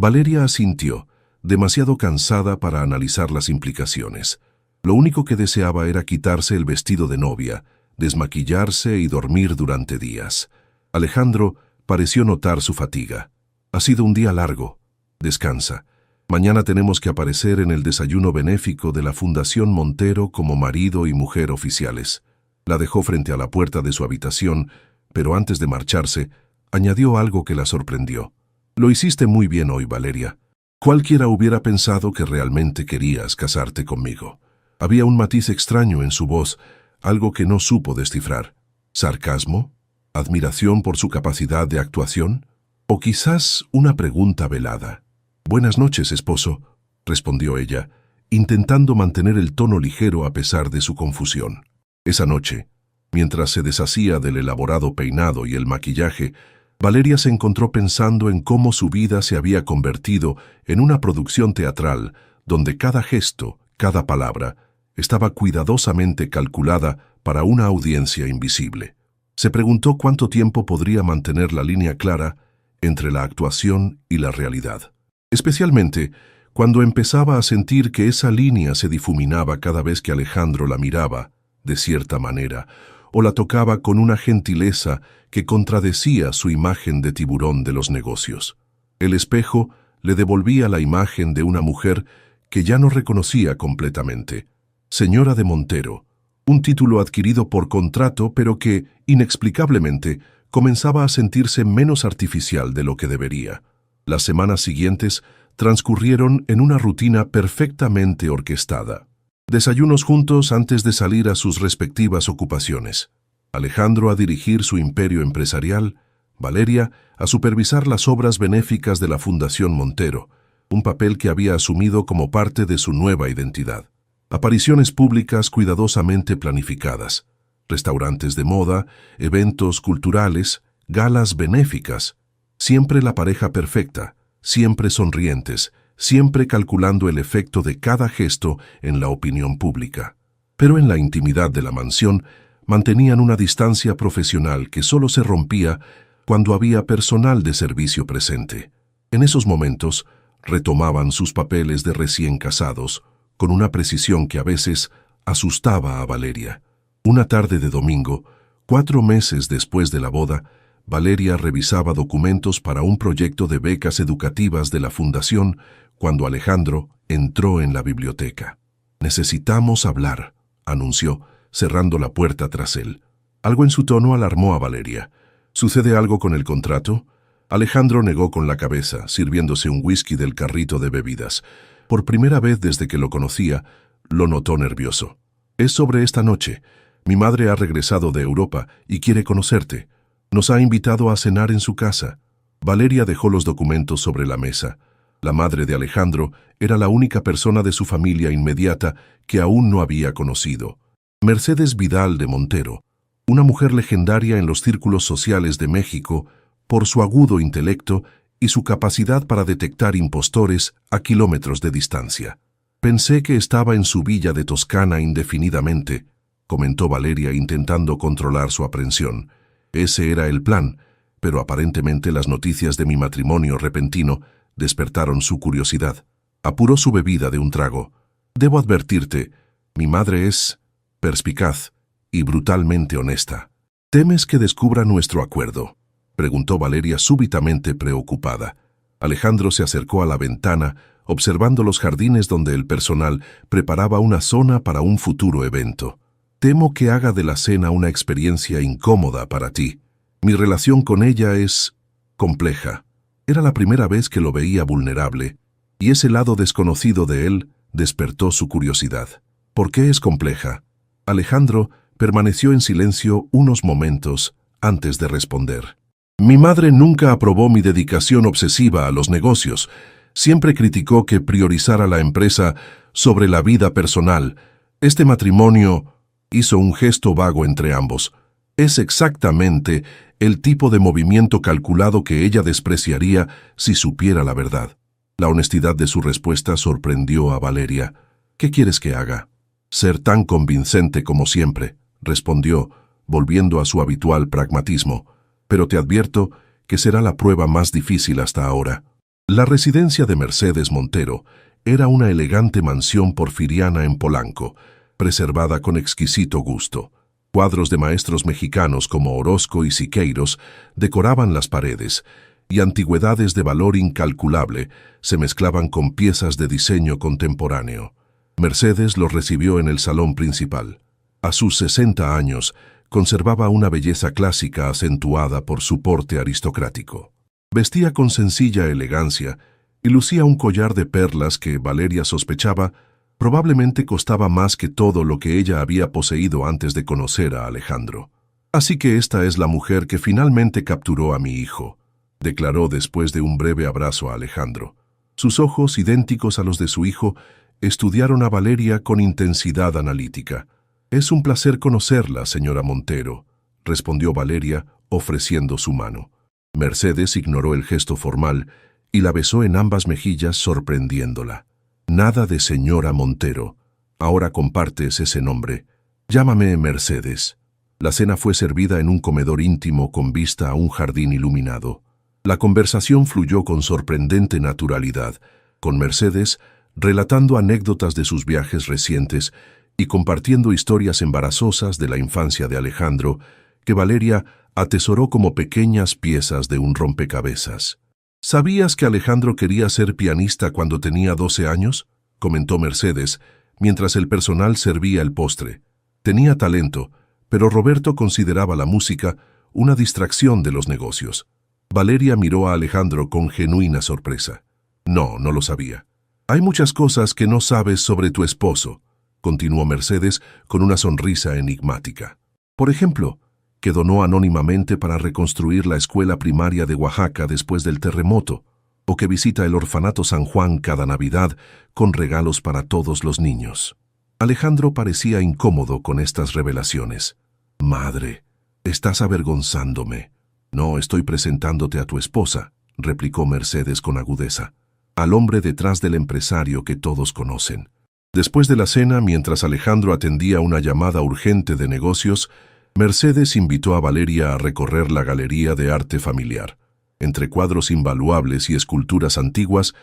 Valeria asintió, demasiado cansada para analizar las implicaciones. Lo único que deseaba era quitarse el vestido de novia, desmaquillarse y dormir durante días. Alejandro pareció notar su fatiga. «Ha sido un día largo. Descansa. Mañana tenemos que aparecer en el desayuno benéfico de la Fundación Montero como marido y mujer oficiales». La dejó frente a la puerta de su habitación, pero antes de marcharse, añadió algo que la sorprendió. «Lo hiciste muy bien hoy, Valeria. Cualquiera hubiera pensado que realmente querías casarte conmigo». Había un matiz extraño en su voz, algo que no supo descifrar. ¿Sarcasmo? ¿Admiración por su capacidad de actuación? ¿O quizás una pregunta velada? «Buenas noches, esposo», respondió ella, intentando mantener el tono ligero a pesar de su confusión. Esa noche, mientras se deshacía del elaborado peinado y el maquillaje, Valeria se encontró pensando en cómo su vida se había convertido en una producción teatral donde cada gesto, cada palabra, estaba cuidadosamente calculada para una audiencia invisible. Se preguntó cuánto tiempo podría mantener la línea clara entre la actuación y la realidad. Especialmente cuando empezaba a sentir que esa línea se difuminaba cada vez que Alejandro la miraba, de cierta manera, o la tocaba con una gentileza que contradecía su imagen de tiburón de los negocios. El espejo le devolvía la imagen de una mujer que ya no reconocía completamente. Señora de Montero, un título adquirido por contrato, pero que, inexplicablemente, comenzaba a sentirse menos artificial de lo que debería. Las semanas siguientes transcurrieron en una rutina perfectamente orquestada. Desayunos juntos antes de salir a sus respectivas ocupaciones. Alejandro a dirigir su imperio empresarial, Valeria a supervisar las obras benéficas de la Fundación Montero, un papel que había asumido como parte de su nueva identidad. Apariciones públicas cuidadosamente planificadas, restaurantes de moda, eventos culturales, galas benéficas, siempre la pareja perfecta, siempre sonrientes, siempre calculando el efecto de cada gesto en la opinión pública. Pero en la intimidad de la mansión mantenían una distancia profesional que solo se rompía cuando había personal de servicio presente. En esos momentos retomaban sus papeles de recién casados, con una precisión que a veces asustaba a Valeria. Una tarde de domingo, 4 meses después de la boda, Valeria revisaba documentos para un proyecto de becas educativas de la Fundación cuando Alejandro entró en la biblioteca. «Necesitamos hablar», anunció, cerrando la puerta tras él. Algo en su tono alarmó a Valeria. «¿Sucede algo con el contrato?» Alejandro negó con la cabeza, sirviéndose un whisky del carrito de bebidas. Por primera vez desde que lo conocía, lo notó nervioso. «Es sobre esta noche. Mi madre ha regresado de Europa y quiere conocerte. Nos ha invitado a cenar en su casa». Valeria dejó los documentos sobre la mesa. La madre de Alejandro era la única persona de su familia inmediata que aún no había conocido. Mercedes Vidal de Montero, una mujer legendaria en los círculos sociales de México por su agudo intelecto y su capacidad para detectar impostores a kilómetros de distancia. «Pensé que estaba en su villa de Toscana indefinidamente», comentó Valeria intentando controlar su aprensión. «Ese era el plan, pero aparentemente las noticias de mi matrimonio repentino despertaron su curiosidad». Apuró su bebida de un trago. «Debo advertirte, mi madre es perspicaz y brutalmente honesta». «¿Temes que descubra nuestro acuerdo?», preguntó Valeria súbitamente preocupada. Alejandro se acercó a la ventana, observando los jardines donde el personal preparaba una zona para un futuro evento. Temo que haga de la cena una experiencia incómoda para ti. Mi relación con ella es compleja. Era la primera vez que lo veía vulnerable, y ese lado desconocido de él despertó su curiosidad. ¿Por qué es compleja? Alejandro permaneció en silencio unos momentos antes de responder. Mi madre nunca aprobó mi dedicación obsesiva a los negocios. Siempre criticó que priorizara la empresa sobre la vida personal. Este matrimonio hizo un gesto vago entre ambos. Es exactamente el tipo de movimiento calculado que ella despreciaría si supiera la verdad. La honestidad de su respuesta sorprendió a Valeria. ¿Qué quieres que haga? Ser tan convincente como siempre, respondió, volviendo a su habitual pragmatismo. Pero te advierto que será la prueba más difícil hasta ahora. La residencia de Mercedes Montero era una elegante mansión porfiriana en Polanco, preservada con exquisito gusto. Cuadros de maestros mexicanos como Orozco y Siqueiros decoraban las paredes, y antigüedades de valor incalculable se mezclaban con piezas de diseño contemporáneo. Mercedes los recibió en el salón principal. A sus 60 años, conservaba una belleza clásica acentuada por su porte aristocrático. Vestía con sencilla elegancia y lucía un collar de perlas que Valeria sospechaba probablemente costaba más que todo lo que ella había poseído antes de conocer a Alejandro. Así que esta es la mujer que finalmente capturó a mi hijo, declaró después de un breve abrazo a Alejandro. Sus ojos, idénticos a los de su hijo, estudiaron a Valeria con intensidad analítica. «Es un placer conocerla, señora Montero», respondió Valeria, ofreciendo su mano. Mercedes ignoró el gesto formal y la besó en ambas mejillas, sorprendiéndola. «Nada de señora Montero. Ahora compartes ese nombre. Llámame Mercedes». La cena fue servida en un comedor íntimo con vista a un jardín iluminado. La conversación fluyó con sorprendente naturalidad, con Mercedes relatando anécdotas de sus viajes recientes y compartiendo historias embarazosas de la infancia de Alejandro, que Valeria atesoró como pequeñas piezas de un rompecabezas. «¿Sabías que Alejandro quería ser pianista cuando tenía 12 años?» comentó Mercedes, mientras el personal servía el postre. Tenía talento, pero Roberto consideraba la música una distracción de los negocios. Valeria miró a Alejandro con genuina sorpresa. «No, no lo sabía. Hay muchas cosas que no sabes sobre tu esposo», continuó Mercedes con una sonrisa enigmática. «Por ejemplo, que donó anónimamente para reconstruir la escuela primaria de Oaxaca después del terremoto, o que visita el orfanato San Juan cada Navidad con regalos para todos los niños». Alejandro parecía incómodo con estas revelaciones. «Madre, estás avergonzándome». «No, estoy presentándote a tu esposa», replicó Mercedes con agudeza, «al hombre detrás del empresario que todos conocen». Después de la cena, mientras Alejandro atendía una llamada urgente de negocios, Mercedes invitó a Valeria a recorrer la galería de arte familiar. Entre cuadros invaluables y esculturas antiguas,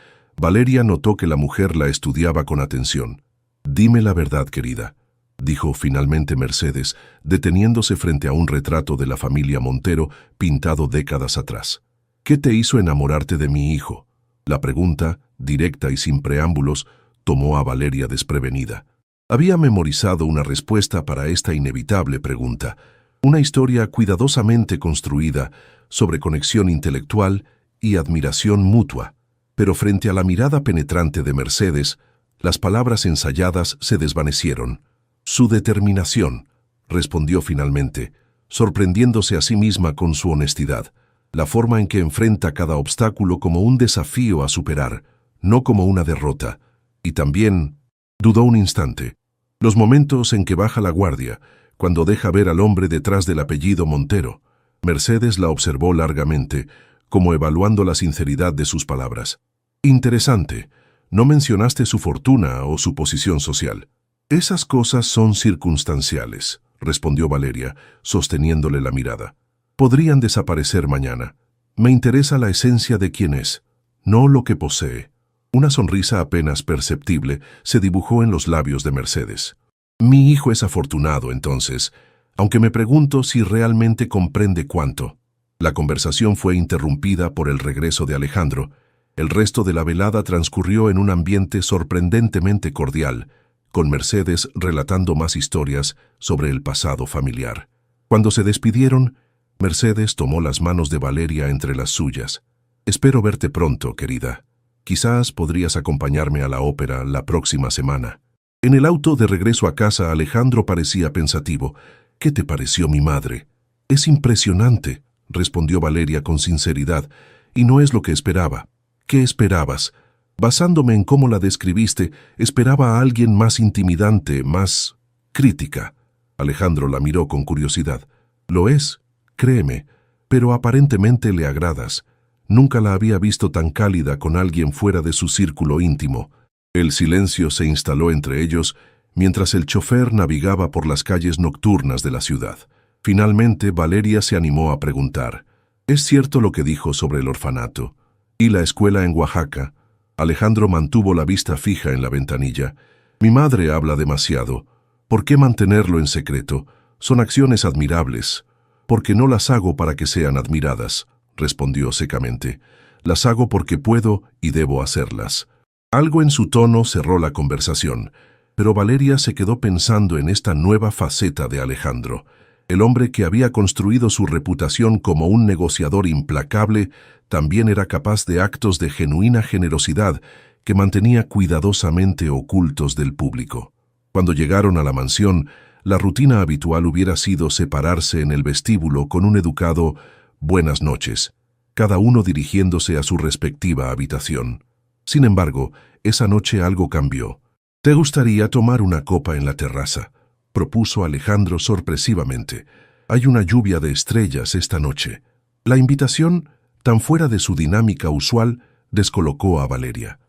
Valeria notó que la mujer la estudiaba con atención. «Dime la verdad, querida», dijo finalmente Mercedes, deteniéndose frente a un retrato de la familia Montero pintado décadas atrás. «¿Qué te hizo enamorarte de mi hijo?». La pregunta, directa y sin preámbulos, tomó a Valeria desprevenida. Había memorizado una respuesta para esta inevitable pregunta, una historia cuidadosamente construida sobre conexión intelectual y admiración mutua, pero frente a la mirada penetrante de Mercedes, las palabras ensayadas se desvanecieron. «Su determinación», respondió finalmente, sorprendiéndose a sí misma con su honestidad, la forma en que enfrenta cada obstáculo como un desafío a superar, no como una derrota. Y también dudó un instante. Los momentos en que baja la guardia, cuando deja ver al hombre detrás del apellido Montero. Mercedes la observó largamente, como evaluando la sinceridad de sus palabras. «Interesante. No mencionaste su fortuna o su posición social». «Esas cosas son circunstanciales», respondió Valeria, sosteniéndole la mirada. «Podrían desaparecer mañana. Me interesa la esencia de quién es, no lo que posee». Una sonrisa apenas perceptible se dibujó en los labios de Mercedes. «Mi hijo es afortunado, entonces, aunque me pregunto si realmente comprende cuánto». La conversación fue interrumpida por el regreso de Alejandro. El resto de la velada transcurrió en un ambiente sorprendentemente cordial, con Mercedes relatando más historias sobre el pasado familiar. Cuando se despidieron, Mercedes tomó las manos de Valeria entre las suyas. «Espero verte pronto, querida. Quizás podrías acompañarme a la ópera la próxima semana». En el auto de regreso a casa, Alejandro parecía pensativo. «¿Qué te pareció mi madre?» «Es impresionante», respondió Valeria con sinceridad, «y no es lo que esperaba». «¿Qué esperabas?» «Basándome en cómo la describiste, esperaba a alguien más intimidante, más crítica». Alejandro la miró con curiosidad. «Lo es, créeme, pero aparentemente le agradas. Nunca la había visto tan cálida con alguien fuera de su círculo íntimo». El silencio se instaló entre ellos mientras el chofer navegaba por las calles nocturnas de la ciudad. Finalmente, Valeria se animó a preguntar: «¿Es cierto lo que dijo sobre el orfanato y la escuela en Oaxaca?» Alejandro mantuvo la vista fija en la ventanilla. «Mi madre habla demasiado. ¿Por qué mantenerlo en secreto? Son acciones admirables». «Porque no las hago para que sean admiradas», respondió secamente. «Las hago porque puedo y debo hacerlas». Algo en su tono cerró la conversación, pero Valeria se quedó pensando en esta nueva faceta de Alejandro. El hombre que había construido su reputación como un negociador implacable también era capaz de actos de genuina generosidad que mantenía cuidadosamente ocultos del público. Cuando llegaron a la mansión, la rutina habitual hubiera sido separarse en el vestíbulo con un educado «buenas noches», cada uno dirigiéndose a su respectiva habitación. Sin embargo, esa noche algo cambió. «¿Te gustaría tomar una copa en la terraza?», propuso Alejandro sorpresivamente. «Hay una lluvia de estrellas esta noche». La invitación, tan fuera de su dinámica usual, descolocó a Valeria.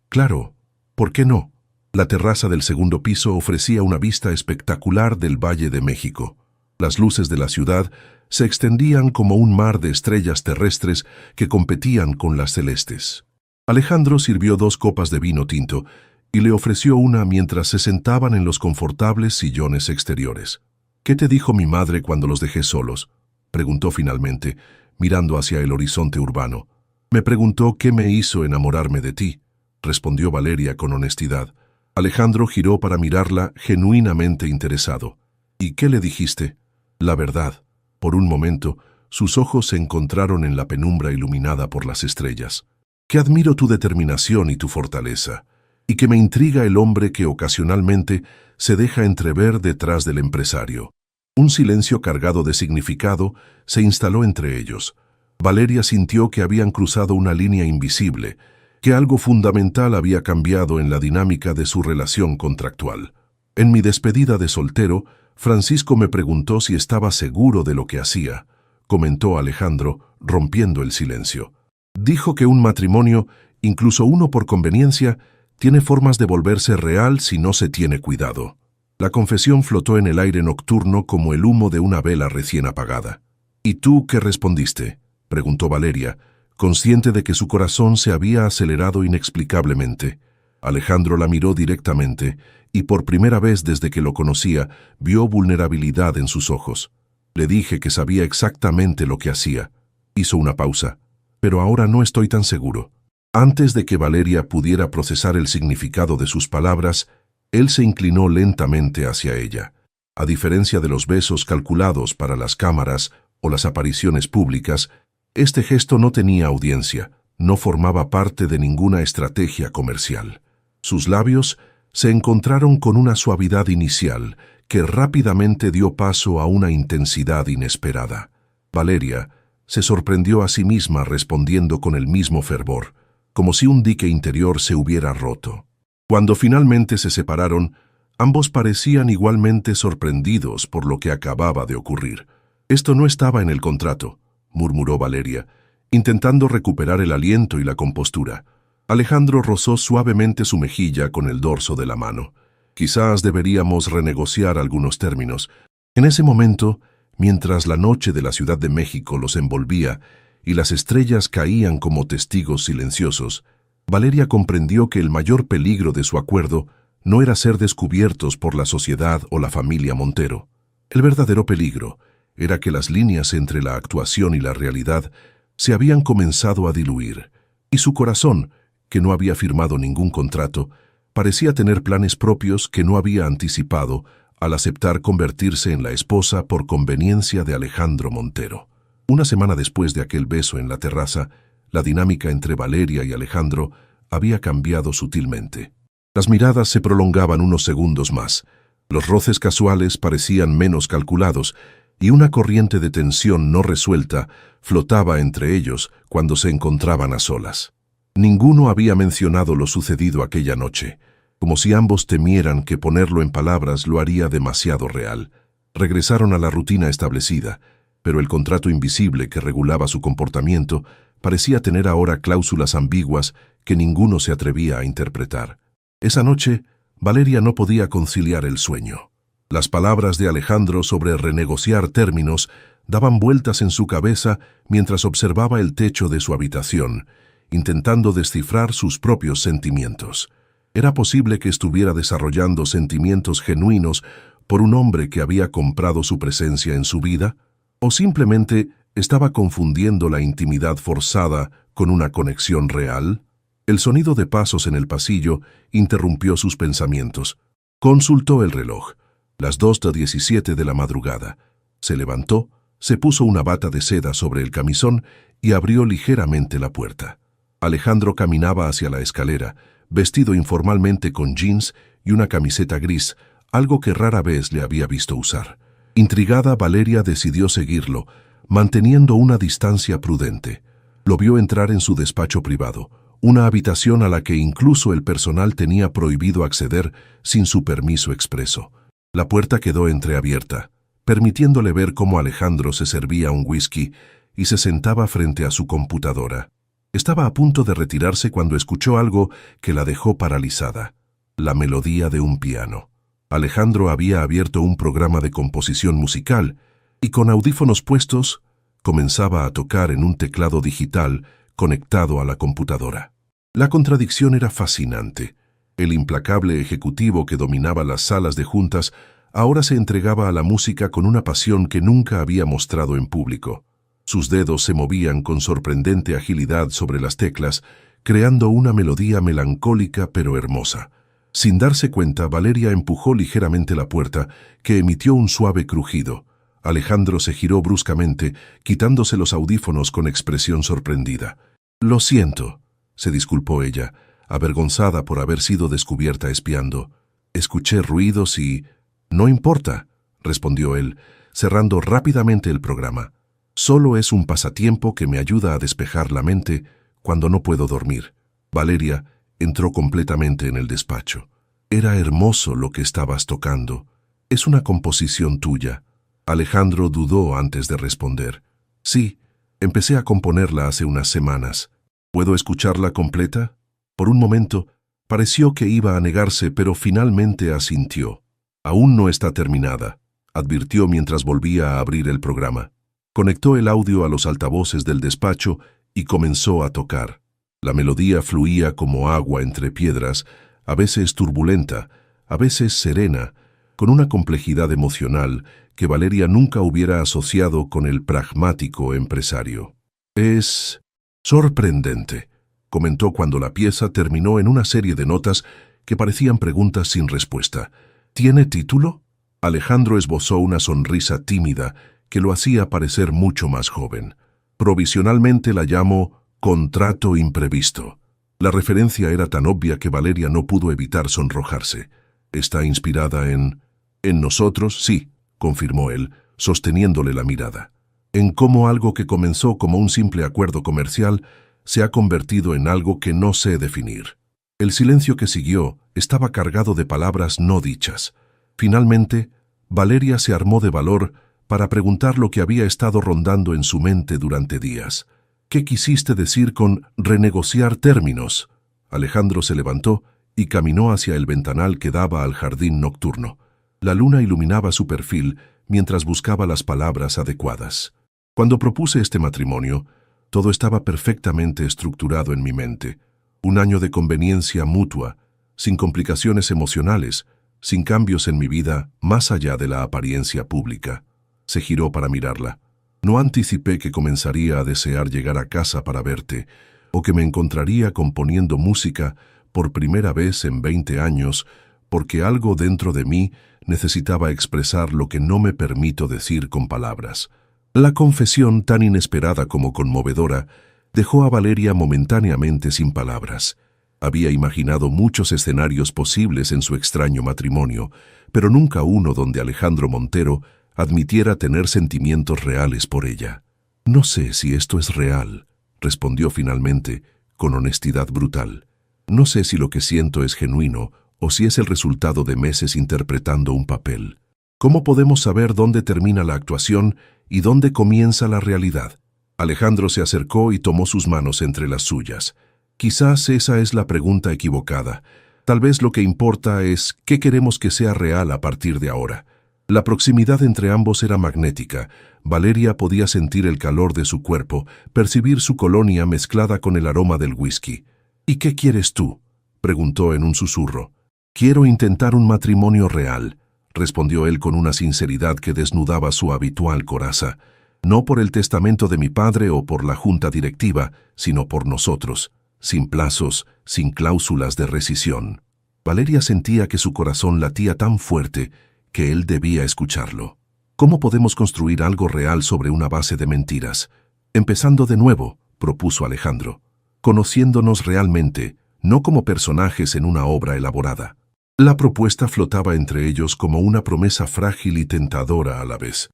«Claro, ¿por qué no?». La terraza del segundo piso ofrecía una vista espectacular del Valle de México. Las luces de la ciudad se extendían como un mar de estrellas terrestres que competían con las celestes. Alejandro sirvió 2 copas de vino tinto y le ofreció una mientras se sentaban en los confortables sillones exteriores. «¿Qué te dijo mi madre cuando los dejé solos?», preguntó finalmente, mirando hacia el horizonte urbano. «Me preguntó qué me hizo enamorarme de ti», respondió Valeria con honestidad. Alejandro giró para mirarla genuinamente interesado. «¿Y qué le dijiste?». «La verdad». Por un momento, sus ojos se encontraron en la penumbra iluminada por las estrellas. «Que admiro tu determinación y tu fortaleza, y que me intriga el hombre que ocasionalmente se deja entrever detrás del empresario». Un silencio cargado de significado se instaló entre ellos. Valeria sintió que habían cruzado una línea invisible, que algo fundamental había cambiado en la dinámica de su relación contractual. «En mi despedida de soltero, Francisco me preguntó si estaba seguro de lo que hacía», comentó Alejandro, rompiendo el silencio. «Dijo que un matrimonio, incluso uno por conveniencia, tiene formas de volverse real si no se tiene cuidado». La confesión flotó en el aire nocturno como el humo de una vela recién apagada. «¿Y tú qué respondiste?», preguntó Valeria, consciente de que su corazón se había acelerado inexplicablemente. Alejandro la miró directamente y por primera vez desde que lo conocía vio vulnerabilidad en sus ojos. «Le dije que sabía exactamente lo que hacía». Hizo una pausa. «Pero ahora no estoy tan seguro». Antes de que Valeria pudiera procesar el significado de sus palabras, él se inclinó lentamente hacia ella. A diferencia de los besos calculados para las cámaras o las apariciones públicas, este gesto no tenía audiencia, no formaba parte de ninguna estrategia comercial. Sus labios se encontraron con una suavidad inicial que rápidamente dio paso a una intensidad inesperada. Valeria se sorprendió a sí misma respondiendo con el mismo fervor, como si un dique interior se hubiera roto. Cuando finalmente se separaron, ambos parecían igualmente sorprendidos por lo que acababa de ocurrir. «Esto no estaba en el contrato», murmuró Valeria, intentando recuperar el aliento y la compostura. Alejandro rozó suavemente su mejilla con el dorso de la mano. «Quizás deberíamos renegociar algunos términos». En ese momento, mientras la noche de la Ciudad de México los envolvía y las estrellas caían como testigos silenciosos, Valeria comprendió que el mayor peligro de su acuerdo no era ser descubiertos por la sociedad o la familia Montero. El verdadero peligro era que las líneas entre la actuación y la realidad se habían comenzado a diluir, y su corazón, que no había firmado ningún contrato, Parecía tener planes propios que no había anticipado al aceptar convertirse en la esposa por conveniencia de Alejandro Montero. Una semana después de aquel beso en la terraza, la dinámica entre Valeria y Alejandro había cambiado sutilmente. Las miradas se prolongaban unos segundos más, los roces casuales parecían menos calculados y una corriente de tensión no resuelta flotaba entre ellos cuando se encontraban a solas. Ninguno había mencionado lo sucedido aquella noche, como si ambos temieran que ponerlo en palabras lo haría demasiado real. Regresaron a la rutina establecida, pero el contrato invisible que regulaba su comportamiento parecía tener ahora cláusulas ambiguas que ninguno se atrevía a interpretar. Esa noche, Valeria no podía conciliar el sueño. Las palabras de Alejandro sobre renegociar términos daban vueltas en su cabeza mientras observaba el techo de su habitación, intentando descifrar sus propios sentimientos. ¿Era posible que estuviera desarrollando sentimientos genuinos por un hombre que había comprado su presencia en su vida? ¿O simplemente estaba confundiendo la intimidad forzada con una conexión real? El sonido de pasos en el pasillo interrumpió sus pensamientos. Consultó el reloj. Las 2:17 de la madrugada. Se levantó, se puso una bata de seda sobre el camisón y abrió ligeramente la puerta. Alejandro caminaba hacia la escalera, vestido informalmente con jeans y una camiseta gris, algo que rara vez le había visto usar. Intrigada, Valeria decidió seguirlo, manteniendo una distancia prudente. Lo vio entrar en su despacho privado, una habitación a la que incluso el personal tenía prohibido acceder sin su permiso expreso. La puerta quedó entreabierta, permitiéndole ver cómo Alejandro se servía un whisky y se sentaba frente a su computadora. Estaba a punto de retirarse cuando escuchó algo que la dejó paralizada: la melodía de un piano. Alejandro había abierto un programa de composición musical y con audífonos puestos comenzaba a tocar en un teclado digital conectado a la computadora. La contradicción era fascinante. El implacable ejecutivo que dominaba las salas de juntas ahora se entregaba a la música con una pasión que nunca había mostrado en público. Sus dedos se movían con sorprendente agilidad sobre las teclas, creando una melodía melancólica pero hermosa. Sin darse cuenta, Valeria empujó ligeramente la puerta, que emitió un suave crujido. Alejandro se giró bruscamente, quitándose los audífonos con expresión sorprendida. «Lo siento», se disculpó ella, avergonzada por haber sido descubierta espiando. «Escuché ruidos y...» «No importa», respondió él, cerrando rápidamente el programa. «Solo es un pasatiempo que me ayuda a despejar la mente cuando no puedo dormir». Valeria entró completamente en el despacho. «Era hermoso lo que estabas tocando. ¿Es una composición tuya?». Alejandro dudó antes de responder. «Sí, empecé a componerla hace unas semanas. ¿Puedo escucharla completa?». Por un momento, pareció que iba a negarse, pero finalmente asintió. «Aún no está terminada», advirtió mientras volvía a abrir el programa. Conectó el audio a los altavoces del despacho y comenzó a tocar. La melodía fluía como agua entre piedras, a veces turbulenta, a veces serena, con una complejidad emocional que Valeria nunca hubiera asociado con el pragmático empresario. «Es sorprendente», comentó cuando la pieza terminó en una serie de notas que parecían preguntas sin respuesta. «¿Tiene título?». Alejandro esbozó una sonrisa tímida que lo hacía parecer mucho más joven. «Provisionalmente la llamo Contrato Imprevisto». La referencia era tan obvia que Valeria no pudo evitar sonrojarse. «¿Está inspirada en nosotros?». «Sí», confirmó él, sosteniéndole la mirada. «En cómo algo que comenzó como un simple acuerdo comercial se ha convertido en algo que no sé definir». El silencio que siguió estaba cargado de palabras no dichas. Finalmente, Valeria se armó de valor para preguntar lo que había estado rondando en su mente durante días. «¿Qué quisiste decir con renegociar términos?». Alejandro se levantó y caminó hacia el ventanal que daba al jardín nocturno. La luna iluminaba su perfil mientras buscaba las palabras adecuadas. «Cuando propuse este matrimonio, todo estaba perfectamente estructurado en mi mente. Un año de conveniencia mutua, sin complicaciones emocionales, sin cambios en mi vida más allá de la apariencia pública». Se giró para mirarla. «No anticipé que comenzaría a desear llegar a casa para verte, o que me encontraría componiendo música por primera vez en 20 años, porque algo dentro de mí necesitaba expresar lo que no me permito decir con palabras. La confesión, tan inesperada como conmovedora, dejó a Valeria momentáneamente sin palabras. Había imaginado muchos escenarios posibles en su extraño matrimonio, pero nunca uno donde Alejandro Montero admitiera tener sentimientos reales por ella. «No sé si esto es real», respondió finalmente, con honestidad brutal. «No sé si lo que siento es genuino o si es el resultado de meses interpretando un papel. ¿Cómo podemos saber dónde termina la actuación y dónde comienza la realidad?» Alejandro se acercó y tomó sus manos entre las suyas. «Quizás esa es la pregunta equivocada. Tal vez lo que importa es qué queremos que sea real a partir de ahora». La proximidad entre ambos era magnética. Valeria podía sentir el calor de su cuerpo, percibir su colonia mezclada con el aroma del whisky. «¿Y qué quieres tú?», preguntó en un susurro. «Quiero intentar un matrimonio real», respondió él con una sinceridad que desnudaba su habitual coraza. «No por el testamento de mi padre o por la junta directiva, sino por nosotros, sin plazos, sin cláusulas de rescisión». Valeria sentía que su corazón latía tan fuerte que él debía escucharlo. «¿Cómo podemos construir algo real sobre una base de mentiras? Empezando de nuevo», propuso Alejandro, «conociéndonos realmente, no como personajes en una obra elaborada». La propuesta flotaba entre ellos como una promesa frágil y tentadora a la vez.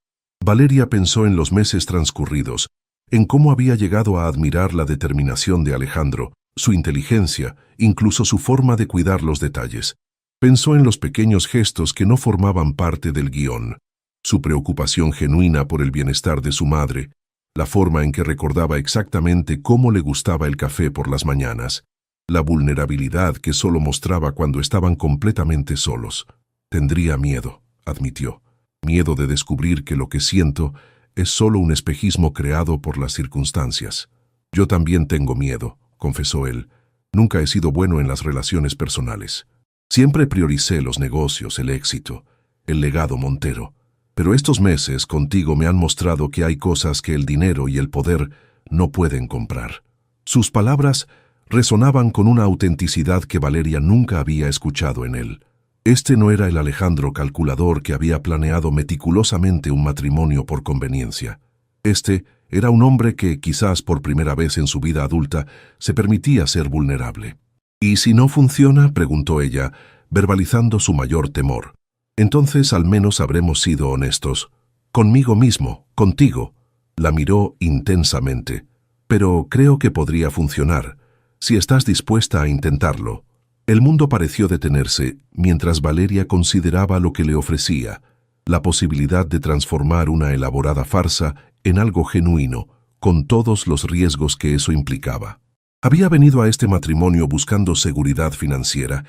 Valeria pensó en los meses transcurridos, en cómo había llegado a admirar la determinación de Alejandro, su inteligencia, incluso su forma de cuidar los detalles. Pensó en los pequeños gestos que no formaban parte del guión, su preocupación genuina por el bienestar de su madre, la forma en que recordaba exactamente cómo le gustaba el café por las mañanas, la vulnerabilidad que solo mostraba cuando estaban completamente solos. «Tendría miedo», admitió, «miedo de descubrir que lo que siento es solo un espejismo creado por las circunstancias». «Yo también tengo miedo», confesó él. «Nunca he sido bueno en las relaciones personales. Siempre prioricé los negocios, el éxito, el legado Montero. Pero estos meses contigo me han mostrado que hay cosas que el dinero y el poder no pueden comprar». Sus palabras resonaban con una autenticidad que Valeria nunca había escuchado en él. Este no era el Alejandro calculador que había planeado meticulosamente un matrimonio por conveniencia. Este era un hombre que, quizás por primera vez en su vida adulta, se permitía ser vulnerable. «¿Y si no funciona?», preguntó ella, verbalizando su mayor temor. «Entonces al menos habremos sido honestos. Conmigo mismo, contigo». La miró intensamente. «Pero creo que podría funcionar, si estás dispuesta a intentarlo». El mundo pareció detenerse mientras Valeria consideraba lo que le ofrecía, la posibilidad de transformar una elaborada farsa en algo genuino, con todos los riesgos que eso implicaba. Había venido a este matrimonio buscando seguridad financiera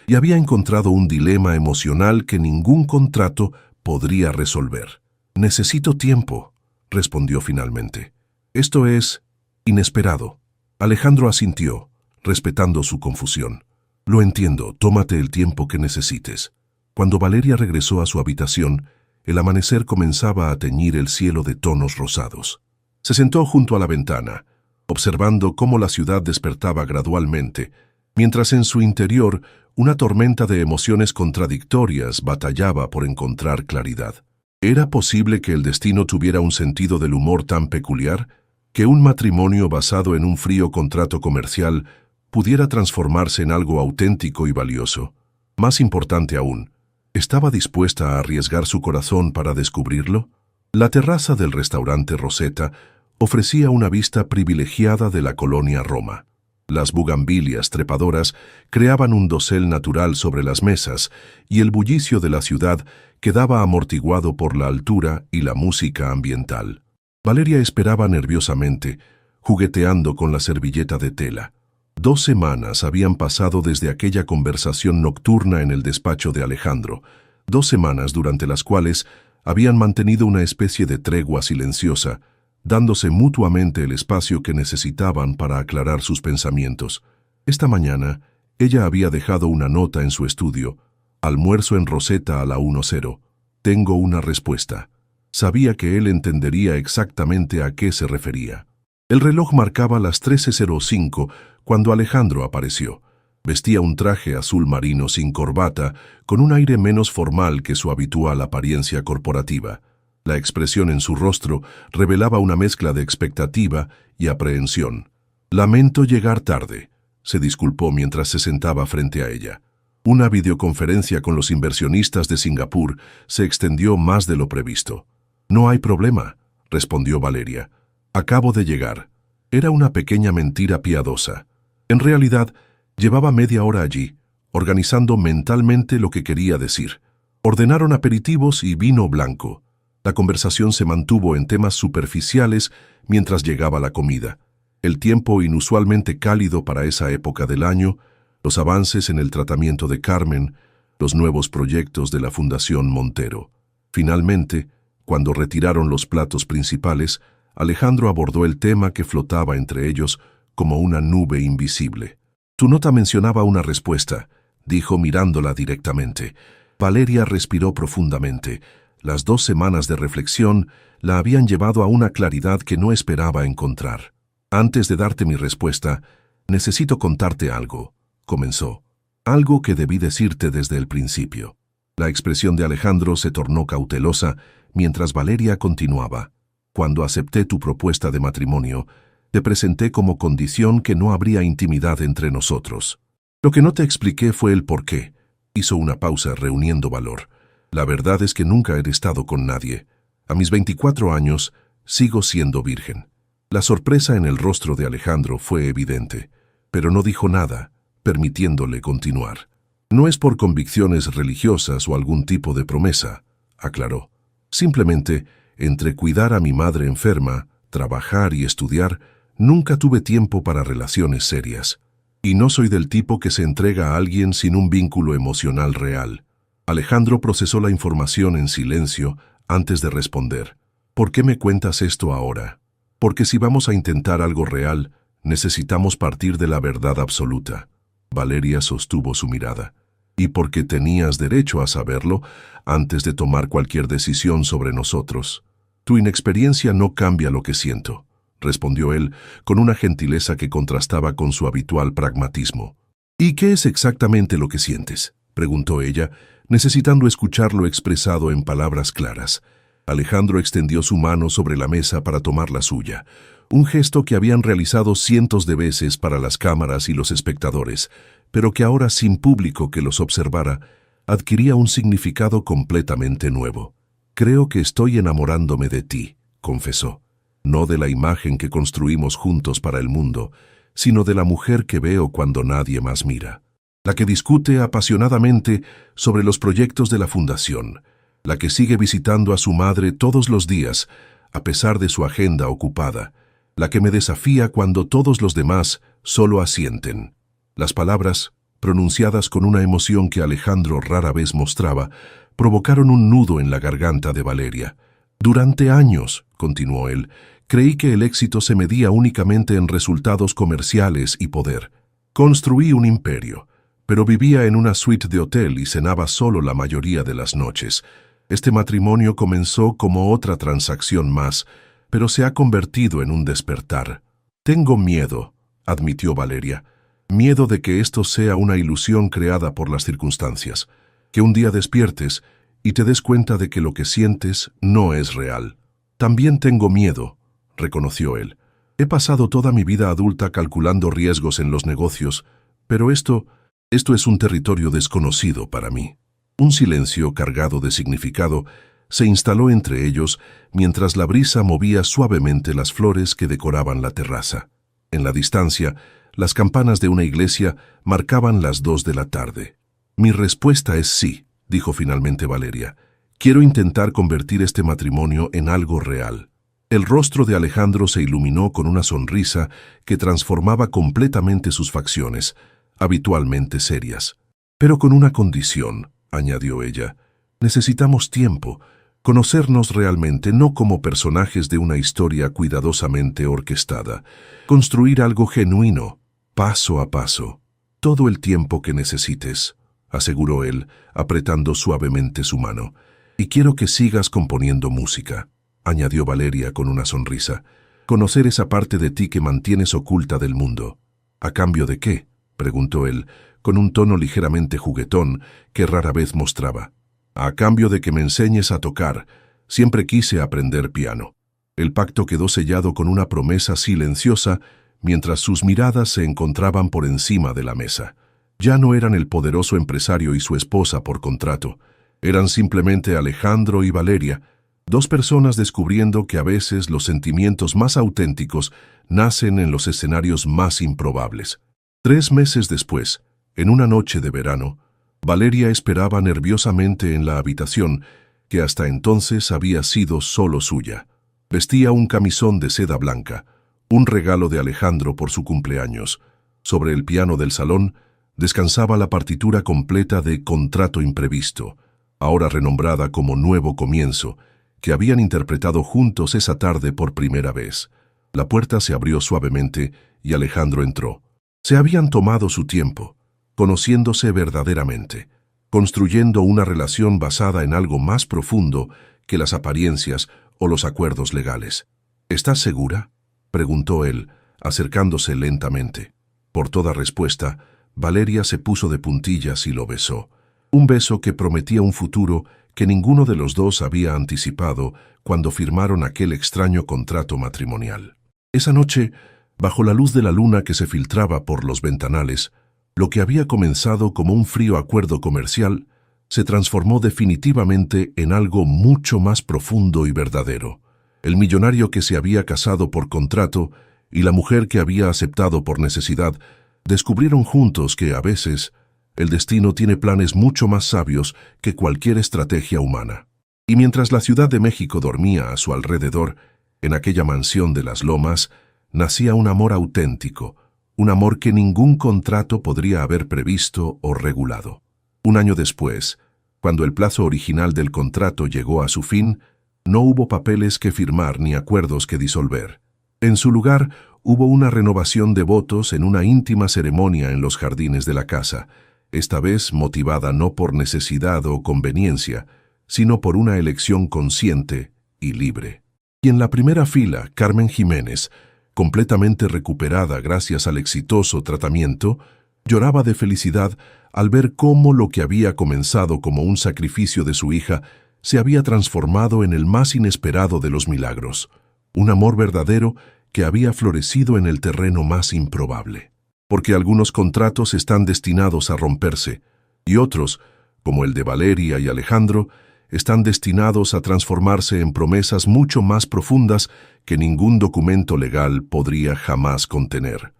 y había encontrado un dilema emocional que ningún contrato podría resolver. «Necesito tiempo», respondió finalmente. «Esto es inesperado». Alejandro asintió, respetando su confusión. «Lo entiendo, tómate el tiempo que necesites». Cuando Valeria regresó a su habitación, el amanecer comenzaba a teñir el cielo de tonos rosados. Se sentó junto a la ventana, observando cómo la ciudad despertaba gradualmente, mientras en su interior una tormenta de emociones contradictorias batallaba por encontrar claridad. ¿Era posible que el destino tuviera un sentido del humor tan peculiar, que un matrimonio basado en un frío contrato comercial pudiera transformarse en algo auténtico y valioso? Más importante aún, ¿estaba dispuesta a arriesgar su corazón para descubrirlo? La terraza del restaurante Rosetta ofrecía una vista privilegiada de la colonia Roma. Las bugambilias trepadoras creaban un dosel natural sobre las mesas y el bullicio de la ciudad quedaba amortiguado por la altura y la música ambiental. Valeria esperaba nerviosamente, jugueteando con la servilleta de tela. 2 semanas habían pasado desde aquella conversación nocturna en el despacho de Alejandro, 2 semanas durante las cuales habían mantenido una especie de tregua silenciosa, dándose mutuamente el espacio que necesitaban para aclarar sus pensamientos. Esta mañana, ella había dejado una nota en su estudio: «Almuerzo en Rosetta a la 1:00. Tengo una respuesta». Sabía que él entendería exactamente a qué se refería. El reloj marcaba las 13:05 cuando Alejandro apareció. Vestía un traje azul marino sin corbata, con un aire menos formal que su habitual apariencia corporativa. La expresión en su rostro revelaba una mezcla de expectativa y aprehensión. «Lamento llegar tarde», se disculpó mientras se sentaba frente a ella. Una videoconferencia con los inversionistas de Singapur se extendió más de lo previsto. «No hay problema», respondió Valeria. «Acabo de llegar». Era una pequeña mentira piadosa. En realidad, llevaba media hora allí, organizando mentalmente lo que quería decir. Ordenaron aperitivos y vino blanco. La conversación se mantuvo en temas superficiales mientras llegaba la comida. El tiempo inusualmente cálido para esa época del año, los avances en el tratamiento de Carmen, los nuevos proyectos de la Fundación Montero. Finalmente, cuando retiraron los platos principales, Alejandro abordó el tema que flotaba entre ellos como una nube invisible. «Tu nota mencionaba una respuesta», dijo mirándola directamente. Valeria respiró profundamente. Las 2 semanas de reflexión la habían llevado a una claridad que no esperaba encontrar. «Antes de darte mi respuesta, necesito contarte algo», comenzó. «Algo que debí decirte desde el principio». La expresión de Alejandro se tornó cautelosa mientras Valeria continuaba. «Cuando acepté tu propuesta de matrimonio, te presenté como condición que no habría intimidad entre nosotros. Lo que no te expliqué fue el por qué». Hizo una pausa reuniendo valor. «La verdad es que nunca he estado con nadie. A mis 24 años, sigo siendo virgen». La sorpresa en el rostro de Alejandro fue evidente, pero no dijo nada, permitiéndole continuar. «No es por convicciones religiosas o algún tipo de promesa», aclaró. «Simplemente, entre cuidar a mi madre enferma, trabajar y estudiar, nunca tuve tiempo para relaciones serias. Y no soy del tipo que se entrega a alguien sin un vínculo emocional real». Alejandro procesó la información en silencio antes de responder. «¿Por qué me cuentas esto ahora?» «Porque si vamos a intentar algo real, necesitamos partir de la verdad absoluta». Valeria sostuvo su mirada. «Y porque tenías derecho a saberlo antes de tomar cualquier decisión sobre nosotros. Tu inexperiencia no cambia lo que siento», respondió él con una gentileza que contrastaba con su habitual pragmatismo. «¿Y qué es exactamente lo que sientes?», preguntó ella, necesitando escucharlo expresado en palabras claras. Alejandro extendió su mano sobre la mesa para tomar la suya, un gesto que habían realizado cientos de veces para las cámaras y los espectadores, pero que ahora, sin público que los observara, adquiría un significado completamente nuevo. «Creo que estoy enamorándome de ti», confesó. «No de la imagen que construimos juntos para el mundo, sino de la mujer que veo cuando nadie más mira. La que discute apasionadamente sobre los proyectos de la Fundación, la que sigue visitando a su madre todos los días, a pesar de su agenda ocupada, la que me desafía cuando todos los demás solo asienten». Las palabras, pronunciadas con una emoción que Alejandro rara vez mostraba, provocaron un nudo en la garganta de Valeria. «Durante años», continuó él, «creí que el éxito se medía únicamente en resultados comerciales y poder. Construí un imperio, pero vivía en una suite de hotel y cenaba solo la mayoría de las noches. Este matrimonio comenzó como otra transacción más, pero se ha convertido en un despertar. Tengo miedo», admitió Valeria. «Miedo de que esto sea una ilusión creada por las circunstancias, que un día despiertes y te des cuenta de que lo que sientes no es real». «También tengo miedo», reconoció él. «He pasado toda mi vida adulta calculando riesgos en los negocios, pero esto es un territorio desconocido para mí». Un silencio cargado de significado se instaló entre ellos mientras la brisa movía suavemente las flores que decoraban la terraza. En la distancia, las campanas de una iglesia marcaban las 2 de la tarde. «Mi respuesta es sí», dijo finalmente Valeria. «Quiero intentar convertir este matrimonio en algo real». El rostro de Alejandro se iluminó con una sonrisa que transformaba completamente sus facciones, habitualmente serias. «Pero con una condición», añadió ella. «Necesitamos tiempo, conocernos realmente, no como personajes de una historia cuidadosamente orquestada. Construir algo genuino, paso a paso. Todo el tiempo que necesites», aseguró él, apretando suavemente su mano. «Y quiero que sigas componiendo música», añadió Valeria con una sonrisa. «Conocer esa parte de ti que mantienes oculta del mundo». «¿A cambio de qué?», preguntó él, con un tono ligeramente juguetón que rara vez mostraba. A cambio de que me enseñes a tocar, siempre quise aprender piano. El pacto quedó sellado con una promesa silenciosa mientras sus miradas se encontraban por encima de la mesa. Ya no eran el poderoso empresario y su esposa por contrato. Eran simplemente Alejandro y Valeria, dos personas descubriendo que a veces los sentimientos más auténticos nacen en los escenarios más improbables. 3 meses después, en una noche de verano, Valeria esperaba nerviosamente en la habitación que hasta entonces había sido solo suya. Vestía un camisón de seda blanca, un regalo de Alejandro por su cumpleaños. Sobre el piano del salón descansaba la partitura completa de Contrato Imprevisto, ahora renombrada como Nuevo Comienzo, que habían interpretado juntos esa tarde por primera vez. La puerta se abrió suavemente y Alejandro entró. Se habían tomado su tiempo, conociéndose verdaderamente, construyendo una relación basada en algo más profundo que las apariencias o los acuerdos legales. ¿Estás segura?, preguntó él, acercándose lentamente. Por toda respuesta, Valeria se puso de puntillas y lo besó. Un beso que prometía un futuro que ninguno de los dos había anticipado cuando firmaron aquel extraño contrato matrimonial. Esa noche, bajo la luz de la luna que se filtraba por los ventanales, lo que había comenzado como un frío acuerdo comercial se transformó definitivamente en algo mucho más profundo y verdadero. El millonario que se había casado por contrato y la mujer que había aceptado por necesidad descubrieron juntos que, a veces, el destino tiene planes mucho más sabios que cualquier estrategia humana. Y mientras la Ciudad de México dormía a su alrededor, en aquella mansión de las Lomas, nacía un amor auténtico, un amor que ningún contrato podría haber previsto o regulado. Un año después, cuando el plazo original del contrato llegó a su fin, no hubo papeles que firmar ni acuerdos que disolver. En su lugar, hubo una renovación de votos en una íntima ceremonia en los jardines de la casa, esta vez motivada no por necesidad o conveniencia, sino por una elección consciente y libre. Y en la primera fila, Carmen Jiménez, completamente recuperada gracias al exitoso tratamiento, lloraba de felicidad al ver cómo lo que había comenzado como un sacrificio de su hija se había transformado en el más inesperado de los milagros, un amor verdadero que había florecido en el terreno más improbable. Porque algunos contratos están destinados a romperse, y otros, como el de Valeria y Alejandro, están destinados a transformarse en promesas mucho más profundas que ningún documento legal podría jamás contener.